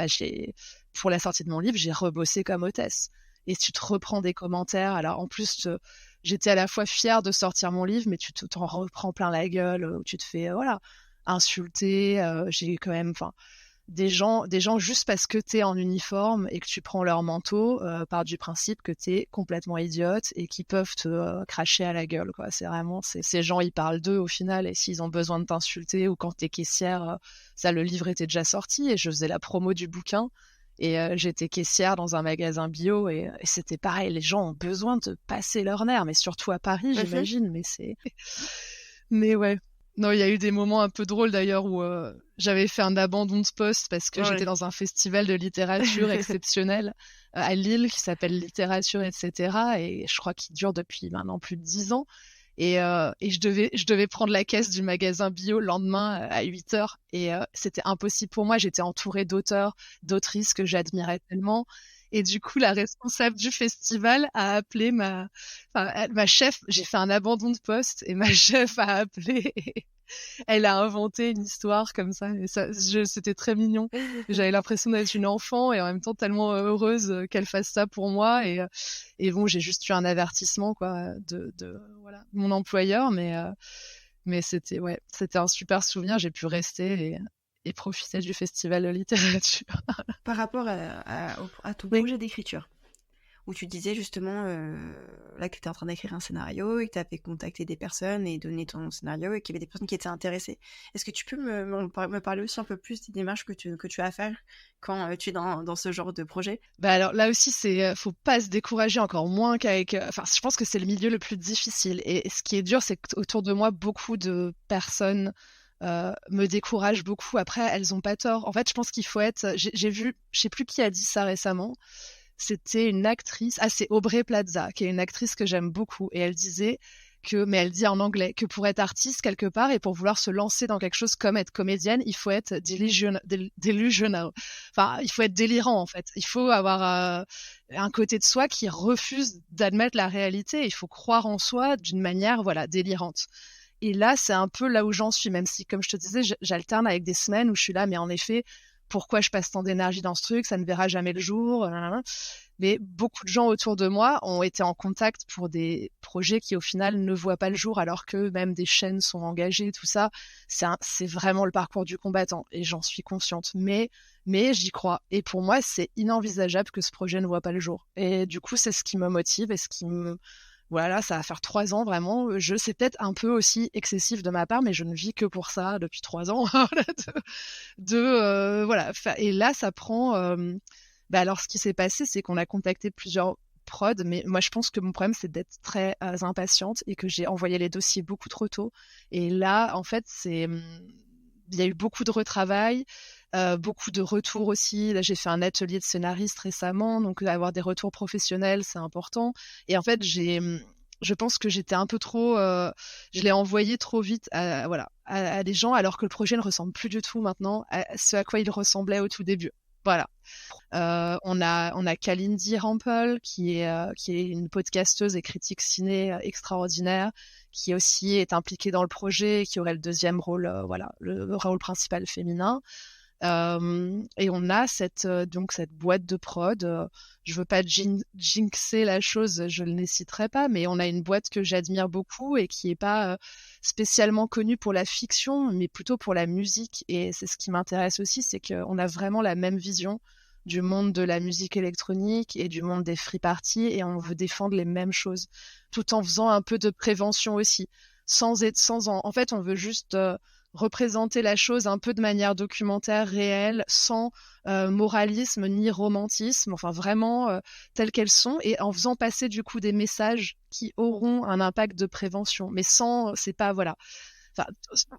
pour la sortie de mon livre, j'ai rebossé comme hôtesse. Et tu te reprends des commentaires. Alors, en plus, j'étais à la fois fière de sortir mon livre, mais tu t'en reprends plein la gueule, où tu te fais, insulter. J'ai quand même, des gens juste parce que t'es en uniforme et que tu prends leur manteau, part du principe que t'es complètement idiote et qu'ils peuvent te cracher à la gueule, quoi. C'est vraiment, ces gens, ils parlent d'eux au final, et s'ils ont besoin de t'insulter, ou quand t'es caissière, le livre était déjà sorti et je faisais la promo du bouquin, et j'étais caissière dans un magasin bio, et c'était pareil, les gens ont besoin de passer leur nerf, mais surtout à Paris, j'imagine, mais ouais. Non, il y a eu des moments un peu drôles d'ailleurs où j'avais fait un abandon de poste parce que j'étais dans un festival de littérature exceptionnel à Lille qui s'appelle Littérature, etc. Et je crois qu'il dure depuis maintenant plus de 10 ans. Et je devais prendre la caisse du magasin bio le lendemain à 8h. Et c'était impossible pour moi. J'étais entourée d'auteurs, d'autrices que j'admirais tellement. Et du coup, la responsable du festival a appelé ma chef. J'ai fait un abandon de poste et ma chef a appelé. Elle a inventé une histoire comme ça. Et c'était très mignon. J'avais l'impression d'être une enfant et en même temps tellement heureuse qu'elle fasse ça pour moi. Et bon, j'ai juste eu un avertissement, quoi, de mon employeur, mais c'était un super souvenir. J'ai pu rester et profiter du festival de littérature.
Par rapport à ton projet d'écriture, où tu disais justement là que tu étais en train d'écrire un scénario et que tu avais contacté des personnes et donné ton scénario et qu'il y avait des personnes qui étaient intéressées. Est-ce que tu peux me parler aussi un peu plus des démarches que tu as à faire quand tu es dans ce genre de projet ?
Alors là aussi, faut pas se décourager, encore moins qu'avec... je pense que c'est le milieu le plus difficile. Et ce qui est dur, c'est qu'autour de moi, beaucoup de personnes me découragent beaucoup. Après, elles ont pas tort. En fait, je pense qu'il faut être... J'ai vu, je sais plus qui a dit ça récemment. C'était une actrice, c'est Aubrey Plaza, qui est une actrice que j'aime beaucoup, et elle disait mais elle dit en anglais, que pour être artiste quelque part et pour vouloir se lancer dans quelque chose comme être comédienne, il faut être delusional. Enfin, il faut être délirant en fait. Il faut avoir un côté de soi qui refuse d'admettre la réalité. Il faut croire en soi d'une manière, voilà, délirante. Et là, c'est un peu là où j'en suis, même si, comme je te disais, j'alterne avec des semaines où je suis là, mais en effet, pourquoi je passe tant d'énergie dans ce truc? Ça ne verra jamais le jour. Mais beaucoup de gens autour de moi ont été en contact pour des projets qui, au final, ne voient pas le jour, alors que même des chaînes sont engagées, tout ça. C'est vraiment le parcours du combattant, et j'en suis consciente. Mais j'y crois. Et pour moi, c'est inenvisageable que ce projet ne voit pas le jour. Et du coup, c'est ce qui me motive et ce qui me... Voilà, ça va faire 3 ans, vraiment. C'est peut-être un peu aussi excessif de ma part, mais je ne vis que pour ça depuis 3 ans. Voilà. Et là, ça prend... alors, ce qui s'est passé, c'est qu'on a contacté plusieurs prods, mais moi, je pense que mon problème, c'est d'être très impatiente et que j'ai envoyé les dossiers beaucoup trop tôt. Et là, en fait, il y a eu beaucoup de retravail, beaucoup de retours aussi. Là, j'ai fait un atelier de scénariste récemment, donc avoir des retours professionnels, c'est important. Et en fait, je pense que j'étais un peu trop... je l'ai envoyé trop vite à des gens, alors que le projet ne ressemble plus du tout maintenant à ce à quoi il ressemblait au tout début. Voilà. On a Kalindi Rampel, qui est une podcasteuse et critique ciné extraordinaire, qui aussi est impliquée dans le projet, qui aurait le deuxième rôle, le rôle principal féminin. Et on a cette boîte de prod. Je veux pas jinxer la chose, je ne les citerai pas, mais on a une boîte que j'admire beaucoup et qui est pas spécialement connue pour la fiction, mais plutôt pour la musique. Et c'est ce qui m'intéresse aussi, c'est qu'on a vraiment la même vision du monde de la musique électronique et du monde des free parties, et on veut défendre les mêmes choses, tout en faisant un peu de prévention aussi. En fait, on veut juste représenter la chose un peu de manière documentaire, réelle, sans moralisme ni romantisme, enfin vraiment telles qu'elles sont, et en faisant passer du coup des messages qui auront un impact de prévention, mais c'est pas, voilà. Enfin,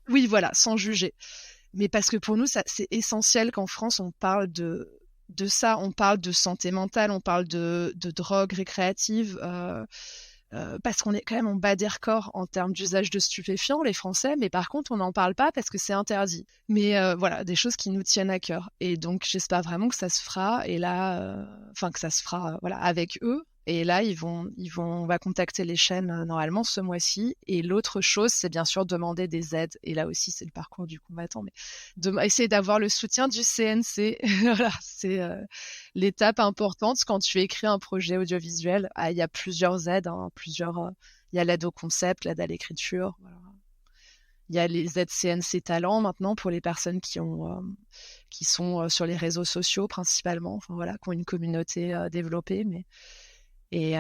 oui, voilà, sans juger. Mais parce que pour nous, c'est essentiel qu'en France, on parle de ça, on parle de santé mentale, on parle de drogue récréative, parce qu'on est quand même en bas des records en termes d'usage de stupéfiants, les Français, mais par contre, on n'en parle pas parce que c'est interdit. Mais voilà, des choses qui nous tiennent à cœur. Et donc, j'espère vraiment que ça se fera, et là, que ça se fera voilà, avec eux. Et là, on va contacter les chaînes normalement ce mois-ci. Et l'autre chose, c'est bien sûr demander des aides. Et là aussi, c'est le parcours du combattant, mais essayer d'avoir le soutien du CNC. Voilà, c'est l'étape importante quand tu écris un projet audiovisuel. Il y a plusieurs aides, il y a l'aide au concept, l'aide à l'écriture. Voilà. Il y a les aides CNC Talent maintenant pour les personnes qui sont sur les réseaux sociaux principalement, enfin voilà, qui ont une communauté développée, et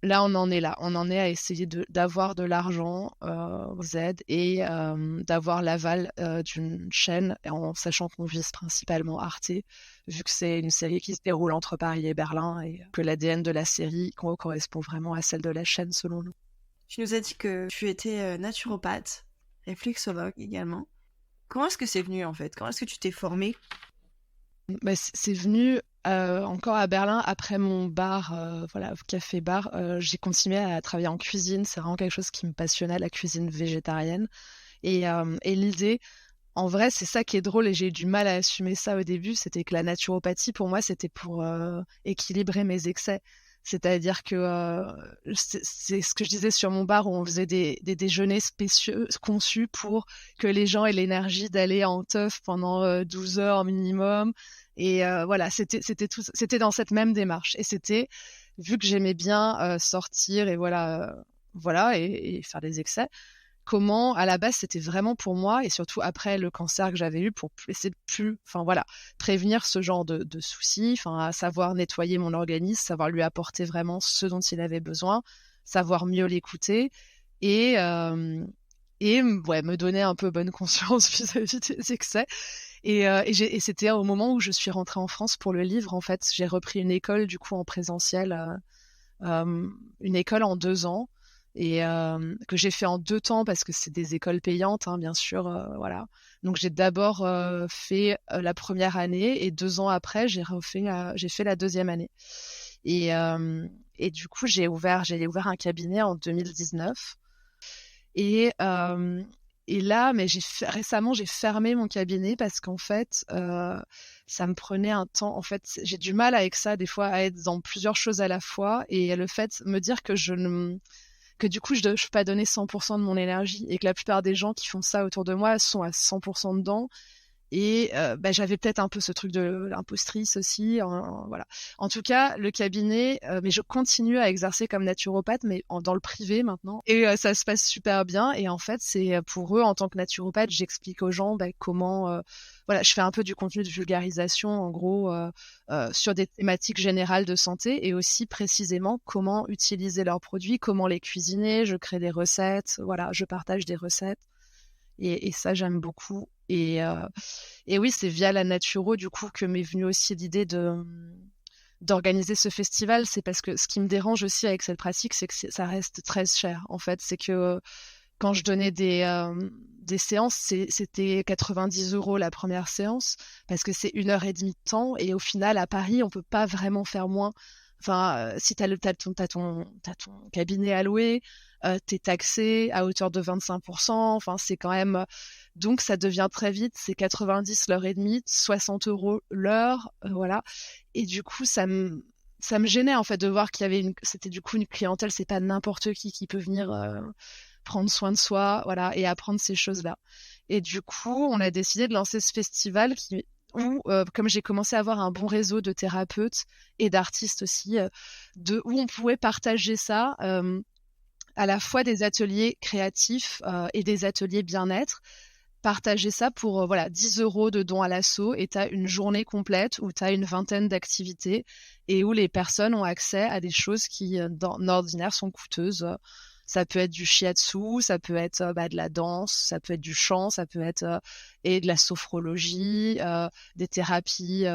là, on en est là. On en est à essayer d'avoir de l'argent aux aides et d'avoir l'aval d'une chaîne, en sachant qu'on vise principalement Arte, vu que c'est une série qui se déroule entre Paris et Berlin, et que l'ADN de la série correspond vraiment à celle de la chaîne, selon nous.
Tu nous as dit que tu étais naturopathe, réflexologue également. Comment est-ce que c'est venu en fait? Comment est-ce que tu t'es formée?
C'est venu encore à Berlin après mon bar, café-bar. J'ai continué à travailler en cuisine. C'est vraiment quelque chose qui me passionnait, la cuisine végétarienne. Et l'idée, en vrai, c'est ça qui est drôle, et j'ai eu du mal à assumer ça au début, c'était que la naturopathie, pour moi, c'était pour équilibrer mes excès. C'est-à-dire que c'est ce que je disais sur mon bar, où on faisait des déjeuners spéciaux conçus pour que les gens aient l'énergie d'aller en teuf pendant 12 heures minimum. Et voilà, c'était dans cette même démarche. Et c'était, vu que j'aimais bien sortir et et faire des excès, comment, à la base, c'était vraiment pour moi, et surtout après le cancer que j'avais eu, pour essayer de prévenir ce genre de soucis, à savoir nettoyer mon organisme, savoir lui apporter vraiment ce dont il avait besoin, savoir mieux l'écouter, et me donner un peu bonne conscience vis-à-vis des excès. Et c'était au moment où je suis rentrée en France pour le livre, en fait. J'ai repris une école, du coup, en présentiel, une école en 2 ans, et que j'ai fait en 2 temps parce que c'est des écoles payantes, hein, bien sûr, voilà. Donc j'ai d'abord fait la première année, et 2 ans après j'ai fait la deuxième année. Et Et du coup, j'ai ouvert un cabinet en 2019. Et, et là, mais récemment, j'ai fermé mon cabinet parce qu'en fait, ça me prenait un temps. En fait, j'ai du mal avec ça, des fois, à être dans plusieurs choses à la fois. Et le fait de me dire que du coup, je ne peux pas donner 100% de mon énergie et que la plupart des gens qui font ça autour de moi sont à 100% dedans. Et j'avais peut-être un peu ce truc de l'impostrice aussi, voilà. En tout cas, le cabinet, mais je continue à exercer comme naturopathe, mais dans le privé maintenant. Et ça se passe super bien. Et en fait, c'est pour eux, en tant que naturopathe, j'explique aux gens comment... voilà, je fais un peu du contenu de vulgarisation, en gros, sur des thématiques générales de santé et aussi précisément comment utiliser leurs produits, comment les cuisiner. Je crée des recettes, voilà, je partage des recettes. Et ça, j'aime beaucoup. Et oui, c'est via la Naturo, du coup, que m'est venue aussi l'idée d'organiser ce festival. C'est parce que ce qui me dérange aussi avec cette pratique, c'est que ça reste très cher. En fait, c'est que quand je donnais des séances, c'était 90 € la première séance, parce que c'est 1h30 de temps. Et au final, à Paris, on peut pas vraiment faire moins. Enfin, si t'as ton cabinet à louer, t'es taxé à hauteur de 25%. Enfin, c'est quand même... Donc, ça devient très vite, c'est 90 l'heure et demie, 60 € l'heure, voilà. Et du coup, ça me gênait, en fait, de voir qu'il y avait c'était du coup une clientèle, c'est pas n'importe qui peut venir prendre soin de soi, voilà, et apprendre ces choses-là. Et du coup, on a décidé de lancer ce festival où, comme j'ai commencé à avoir un bon réseau de thérapeutes et d'artistes aussi, où on pouvait partager ça, à la fois des ateliers créatifs et des ateliers bien-être, partager ça pour 10 € de dons à l'asso, et tu as une journée complète où tu as une vingtaine d'activités et où les personnes ont accès à des choses qui, dans l'ordinaire, sont coûteuses. Ça peut être du shiatsu, ça peut être de la danse, ça peut être du chant, ça peut être et de la sophrologie, des thérapies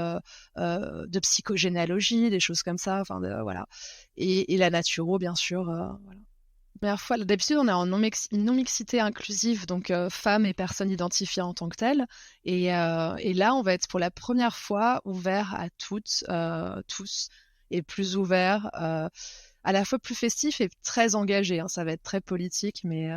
de psychogénéalogie, des choses comme ça. Enfin, voilà. Et la naturo, bien sûr. Voilà. Première fois, d'habitude, on est en non-mixité inclusive, donc femmes et personnes identifiées en tant que telles. Et là, on va être pour la première fois ouvert à toutes, tous, et plus ouvert, à la fois plus festif et très engagé. Hein. Ça va être très politique, mais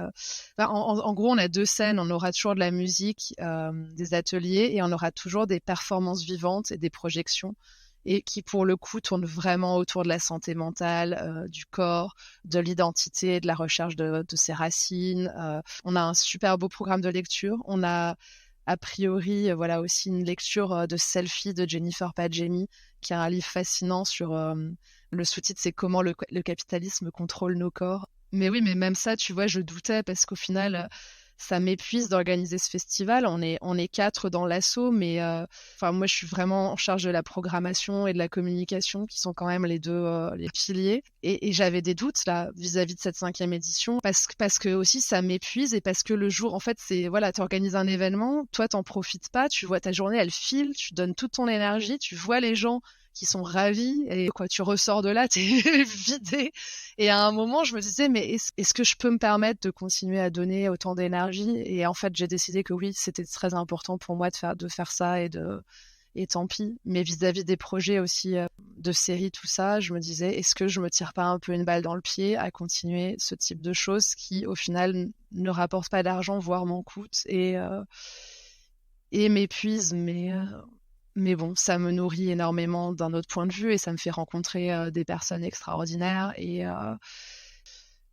en gros, on a 2 scènes. On aura toujours de la musique, des ateliers, et on aura toujours des performances vivantes et des projections, et qui, pour le coup, tournent vraiment autour de la santé mentale, du corps, de l'identité, de la recherche de ses racines. On a un super beau programme de lecture. On a, a priori, voilà, aussi une lecture de Selfie de Jennifer Padjemi, qui a un livre fascinant sur... le sous-titre, c'est Comment le capitalisme contrôle nos corps. Mais oui, mais même ça, tu vois, je doutais, parce qu'au final... ça m'épuise d'organiser ce festival. On est 4 dans l'asso, mais moi, je suis vraiment en charge de la programmation et de la communication, qui sont quand même les piliers. Et j'avais des doutes là vis-à-vis de cette 5e édition, parce que aussi ça m'épuise, et parce que le jour, en fait, c'est voilà, tu organises un événement, toi, t'en profites pas, tu vois ta journée, elle file, tu donnes toute ton énergie, tu vois les gens qui sont ravis, et quoi, tu ressors de là, t'es vidé. Et à un moment, je me disais, mais est-ce que je peux me permettre de continuer à donner autant d'énergie? Et en fait, j'ai décidé que oui, c'était très important pour moi de faire ça, et tant pis. Mais vis-à-vis des projets aussi, de séries, tout ça, je me disais, est-ce que je me tire pas un peu une balle dans le pied à continuer ce type de choses qui, au final, ne rapportent pas d'argent, voire m'en coûtent, et m'épuisent, mais bon, ça me nourrit énormément d'un autre point de vue, et ça me fait rencontrer des personnes extraordinaires. Et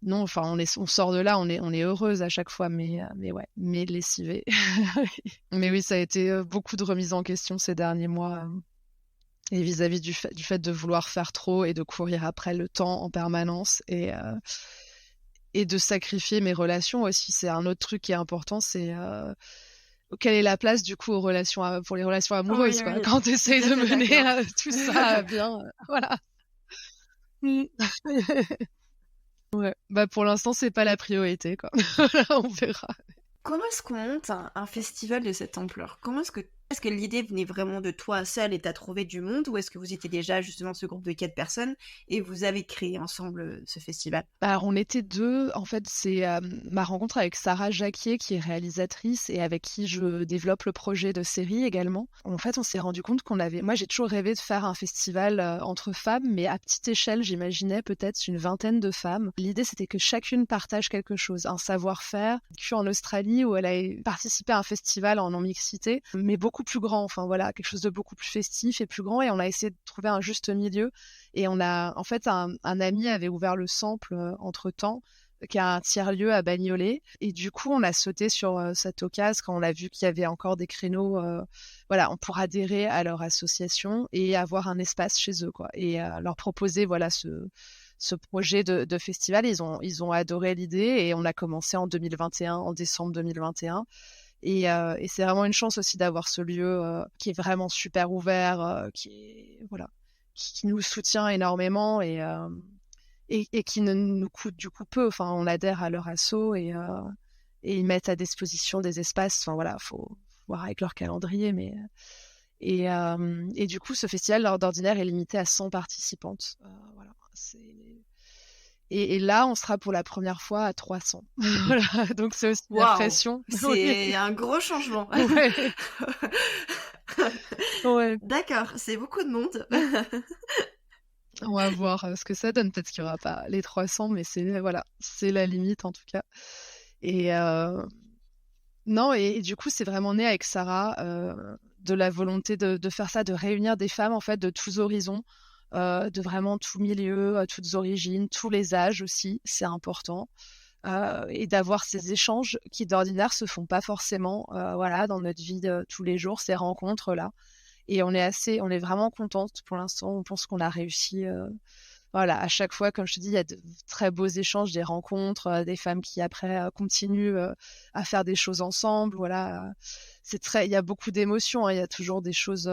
non, enfin, on sort de là, on est heureuse à chaque fois, mais ouais, mais lessivée. Mais oui, ça a été beaucoup de remises en question ces derniers mois, et vis-à-vis du fait de vouloir faire trop et de courir après le temps en permanence, et de sacrifier mes relations aussi. C'est un autre truc qui est important, c'est... quelle est la place, du coup, pour les relations amoureuses,
Oui,
quoi,
oui,
quand tu essayes
tout à
de
fait
mener
d'accord.
tout ça bien, voilà. Mm. Ouais. Bah, pour l'instant, c'est pas la priorité, quoi. On verra.
Comment est-ce qu'on monte un festival de cette ampleur? Comment est-ce que Est-ce que l'idée venait vraiment de toi seul et t'as trouvé du monde, ou est-ce que vous étiez déjà justement ce groupe de 4 personnes et vous avez créé ensemble ce festival?
Alors, on était 2. En fait, c'est, ma rencontre avec Sarah Jacquier qui est réalisatrice et avec qui je développe le projet de série également. En fait, on s'est rendu compte moi, j'ai toujours rêvé de faire un festival, entre femmes, mais à petite échelle. J'imaginais peut-être une vingtaine de femmes. L'idée, c'était que chacune partage quelque chose, un savoir-faire. Vécu en Australie où elle a participé à un festival en non-mixité, mais beaucoup plus grand. Enfin, voilà, quelque chose de beaucoup plus festif et plus grand, et on a essayé de trouver un juste milieu. Et en fait, un ami avait ouvert le Sample entre-temps, qui a un tiers-lieu à Bagnolet. Et du coup, on a sauté sur cette occasion quand on a vu qu'il y avait encore des créneaux, voilà, pour adhérer à leur association et avoir un espace chez eux, quoi. Et leur proposer, voilà, ce projet de festival. Ils ont adoré l'idée et on a commencé en 2021, en décembre 2021. Et c'est vraiment une chance aussi d'avoir ce lieu qui est vraiment super ouvert, voilà, qui nous soutient énormément et qui ne nous coûte du coup peu. Enfin, on adhère à leur asso et ils mettent à disposition des espaces. Enfin voilà, faut voir avec leur calendrier, mais et du coup, ce festival d'ordinaire est limité à 100 participantes. Voilà, et là, on sera pour la première fois à 300. Voilà, donc c'est aussi la
Waouh!
pression.
C'est un gros changement.
Ouais, ouais.
D'accord, c'est beaucoup de monde.
On va voir ce que ça donne. Peut-être qu'il n'y aura pas les 300, mais voilà, c'est la limite en tout cas. Et non, et du coup, c'est vraiment né avec Sarah de la volonté de faire ça, de réunir des femmes en fait de tous horizons, de vraiment tout milieu, toutes origines, tous les âges aussi, c'est important. Et d'avoir ces échanges qui d'ordinaire se font pas forcément, voilà, dans notre vie de tous les jours, ces rencontres là. Et on est vraiment contente pour l'instant. On pense qu'on a réussi. Voilà, à chaque fois, comme je te dis, il y a de très beaux échanges, des rencontres, des femmes qui après continuent à faire des choses ensemble. Voilà, il y a beaucoup d'émotions, hein. Il y a toujours des choses.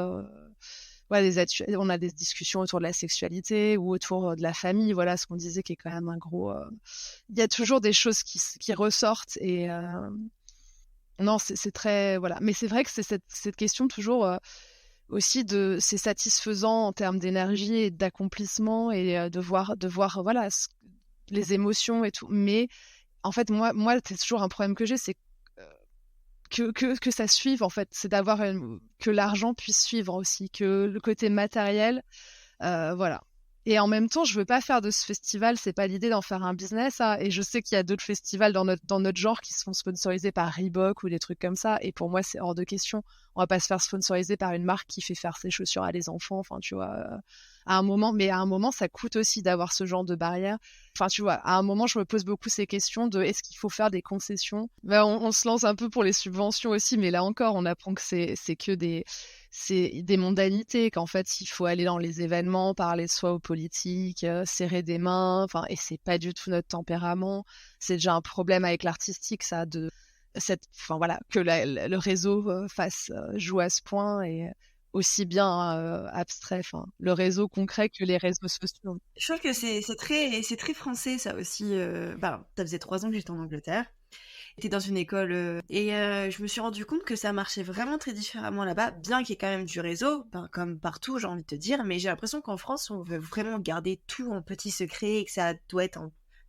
Ouais, on a des discussions autour de la sexualité ou autour de la famille. Voilà, ce qu'on disait qui est quand même un gros. Il y a toujours des choses qui ressortent et non, c'est très voilà. Mais c'est vrai que c'est cette question toujours. Aussi c'est satisfaisant en termes d'énergie et d'accomplissement et de voir voilà les émotions et tout, mais en fait moi c'est toujours un problème que j'ai, c'est que ça suive, en fait, c'est d'avoir que l'argent puisse suivre aussi, que le côté matériel, voilà. Et en même temps, je veux pas faire de ce festival, c'est pas l'idée d'en faire un business, hein. Et je sais qu'il y a d'autres festivals dans notre genre qui se font sponsoriser par Reebok ou des trucs comme ça. Et pour moi, c'est hors de question. On va pas se faire sponsoriser par une marque qui fait faire ses chaussures à des enfants. Enfin, tu vois, mais à un moment, ça coûte aussi d'avoir ce genre de barrière. Enfin, tu vois, à un moment, je me pose beaucoup ces questions de est-ce qu'il faut faire des concessions? Ben, on se lance un peu pour les subventions aussi, mais là encore, on apprend que c'est des mondanités, qu'en fait, il faut aller dans les événements, parler soit aux politiques, serrer des mains, enfin, et c'est pas du tout notre tempérament. C'est déjà un problème avec l'artistique, ça, enfin voilà, que le réseau joue à ce point et aussi bien abstrait, enfin, le réseau concret que les réseaux sociaux.
Je trouve que c'est très français ça aussi. Bah, ça faisait 3 ans que j'étais en Angleterre. J'étais dans une école et je me suis rendu compte que ça marchait vraiment très différemment là-bas, bien qu'il y ait quand même du réseau, ben, comme partout, j'ai envie de te dire, mais j'ai l'impression qu'en France, on veut vraiment garder tout en petit secret et que ça doit être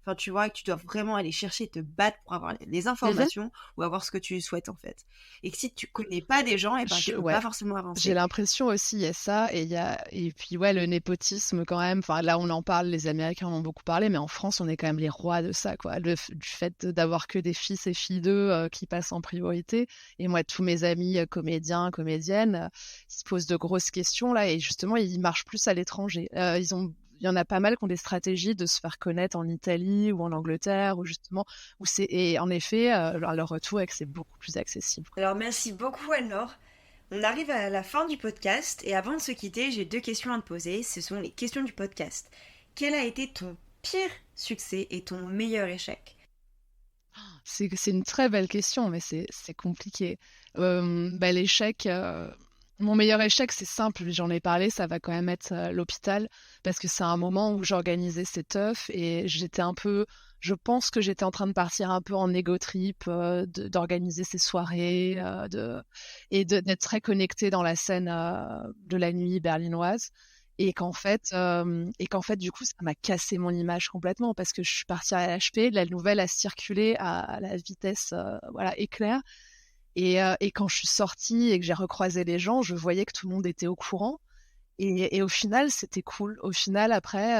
Enfin, tu vois, que tu dois vraiment aller chercher, te battre pour avoir les
Mhm.
informations ou avoir ce que tu souhaites en fait. Et que si tu connais pas des gens, et ben tu peux
Ouais.
pas forcément
J'ai
avancer.
l'impression aussi, il y a ça, et puis ouais, le népotisme quand même. Enfin, là, on en parle, les Américains en ont beaucoup parlé, mais en France, on est quand même les rois de ça, quoi. Du fait d'avoir que des fils et filles d'eux qui passent en priorité. Et moi, tous mes amis comédiens, comédiennes, ils se posent de grosses questions là, et justement, ils marchent plus à l'étranger. Il y en a pas mal qui ont des stratégies de se faire connaître en Italie ou en Angleterre, ou justement, et en effet, à leur retour, et que c'est beaucoup plus accessible.
Alors merci beaucoup Anne-Laure. On arrive à la fin du podcast et avant de se quitter, j'ai 2 questions à te poser. Ce sont les questions du podcast. Quel a été ton pire succès et ton meilleur échec?
C'est une très belle question, mais c'est compliqué. Bah, l'échec, Mon meilleur échec, c'est simple, j'en ai parlé, ça va quand même être l'hôpital, parce que c'est un moment où j'organisais ces teufs et je pense que j'étais en train de partir un peu en ego trip, d'organiser ces soirées, d'être très connectée dans la scène de la nuit berlinoise. Et qu'en fait, du coup, ça m'a cassé mon image complètement parce que je suis partie à l'HP, la nouvelle a circulé à la vitesse, voilà, éclair. Et quand je suis sortie et que j'ai recroisé les gens, je voyais que tout le monde était au courant. Et au final, c'était cool. Au final, après,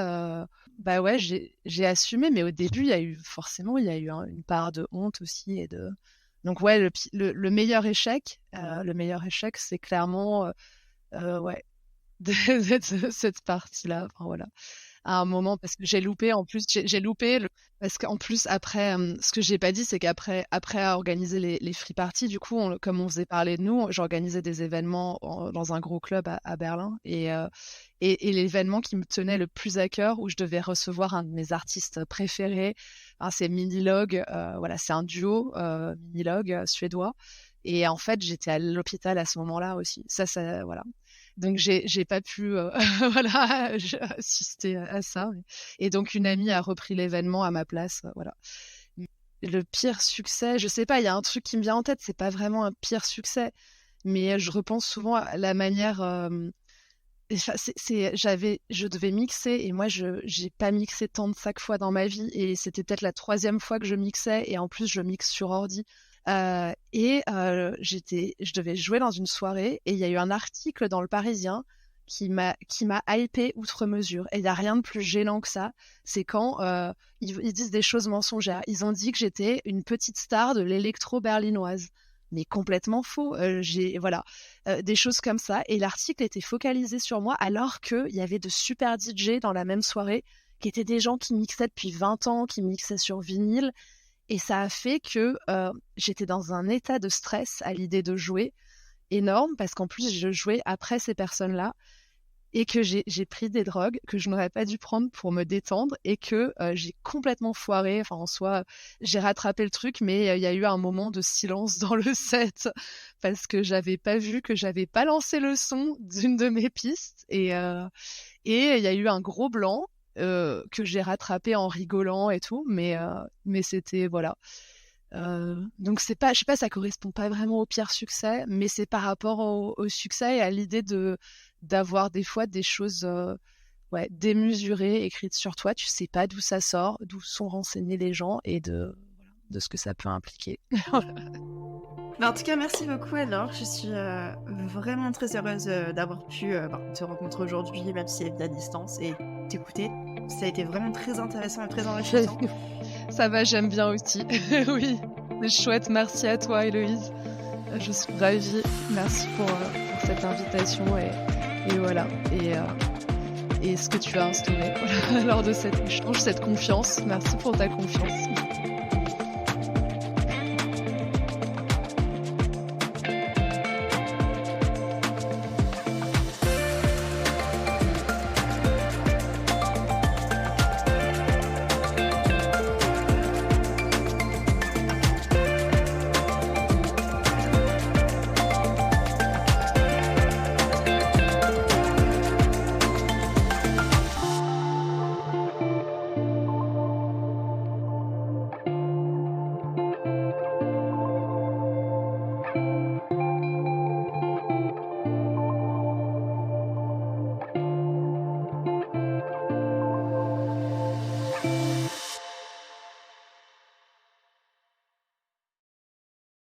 bah ouais, j'ai assumé, mais au début, il y a eu une part de honte aussi Donc ouais, le meilleur échec, c'est clairement, ouais, cette partie-là. Enfin, voilà. À un moment, parce que j'ai loupé, en plus, parce qu'en plus, après, ce que j'ai pas dit, c'est après à organiser les free parties, du coup, comme on faisait parler de nous, j'organisais des événements dans un gros club à Berlin, et l'événement qui me tenait le plus à cœur, où je devais recevoir un de mes artistes préférés, c'est Minilog, voilà, c'est un duo, Minilog, suédois, et en fait, j'étais à l'hôpital à ce moment-là aussi. Ça, voilà. Donc j'ai pas pu voilà assister à ça. Et donc une amie a repris l'événement à ma place, voilà. Le pire succès, je sais pas, il y a un truc qui me vient en tête, c'est pas vraiment un pire succès, mais je repense souvent à la manière. Je devais mixer et moi j'ai pas mixé tant de 5 fois dans ma vie et c'était peut-être la 3e fois que je mixais et en plus je mixe sur ordi. Je devais jouer dans une soirée et il y a eu un article dans Le Parisien qui m'a hypé outre mesure. Et il n'y a rien de plus gênant que ça. C'est quand ils disent des choses mensongères. Ils ont dit que j'étais une petite star de l'électro berlinoise. Mais complètement faux. Voilà, des choses comme ça. Et l'article était focalisé sur moi alors qu'il y avait de super DJ dans la même soirée qui étaient des gens qui mixaient depuis 20 ans, qui mixaient sur vinyle. Et ça a fait que j'étais dans un état de stress à l'idée de jouer énorme, parce qu'en plus, je jouais après ces personnes-là et que j'ai pris des drogues que je n'aurais pas dû prendre pour me détendre et que j'ai complètement foiré. Enfin, en soi, j'ai rattrapé le truc, mais il y a eu un moment de silence dans le set parce que j'avais pas vu que j'avais pas lancé le son d'une de mes pistes et il y a eu un gros blanc. Que j'ai rattrapé en rigolant et tout, mais c'était voilà. Donc c'est pas, je sais pas, ça correspond pas vraiment au pire succès, mais c'est par rapport au succès et à l'idée d'avoir des fois des choses ouais, démesurées écrites sur toi. Tu sais pas d'où ça sort, d'où sont renseignés les gens et de ce que ça peut impliquer.
En tout cas, merci beaucoup alors. Je suis vraiment très heureuse d'avoir pu te rencontrer aujourd'hui, même si c'est à distance, et t'écouter. Ça a été vraiment très intéressant et très enrichissant.
Ça va, j'aime bien aussi. Oui, c'est chouette. Merci à toi, Héloïse. Je suis ravie. Merci pour cette invitation et voilà. Et ce que tu as instauré lors de cet échange, cette confiance. Merci pour ta confiance.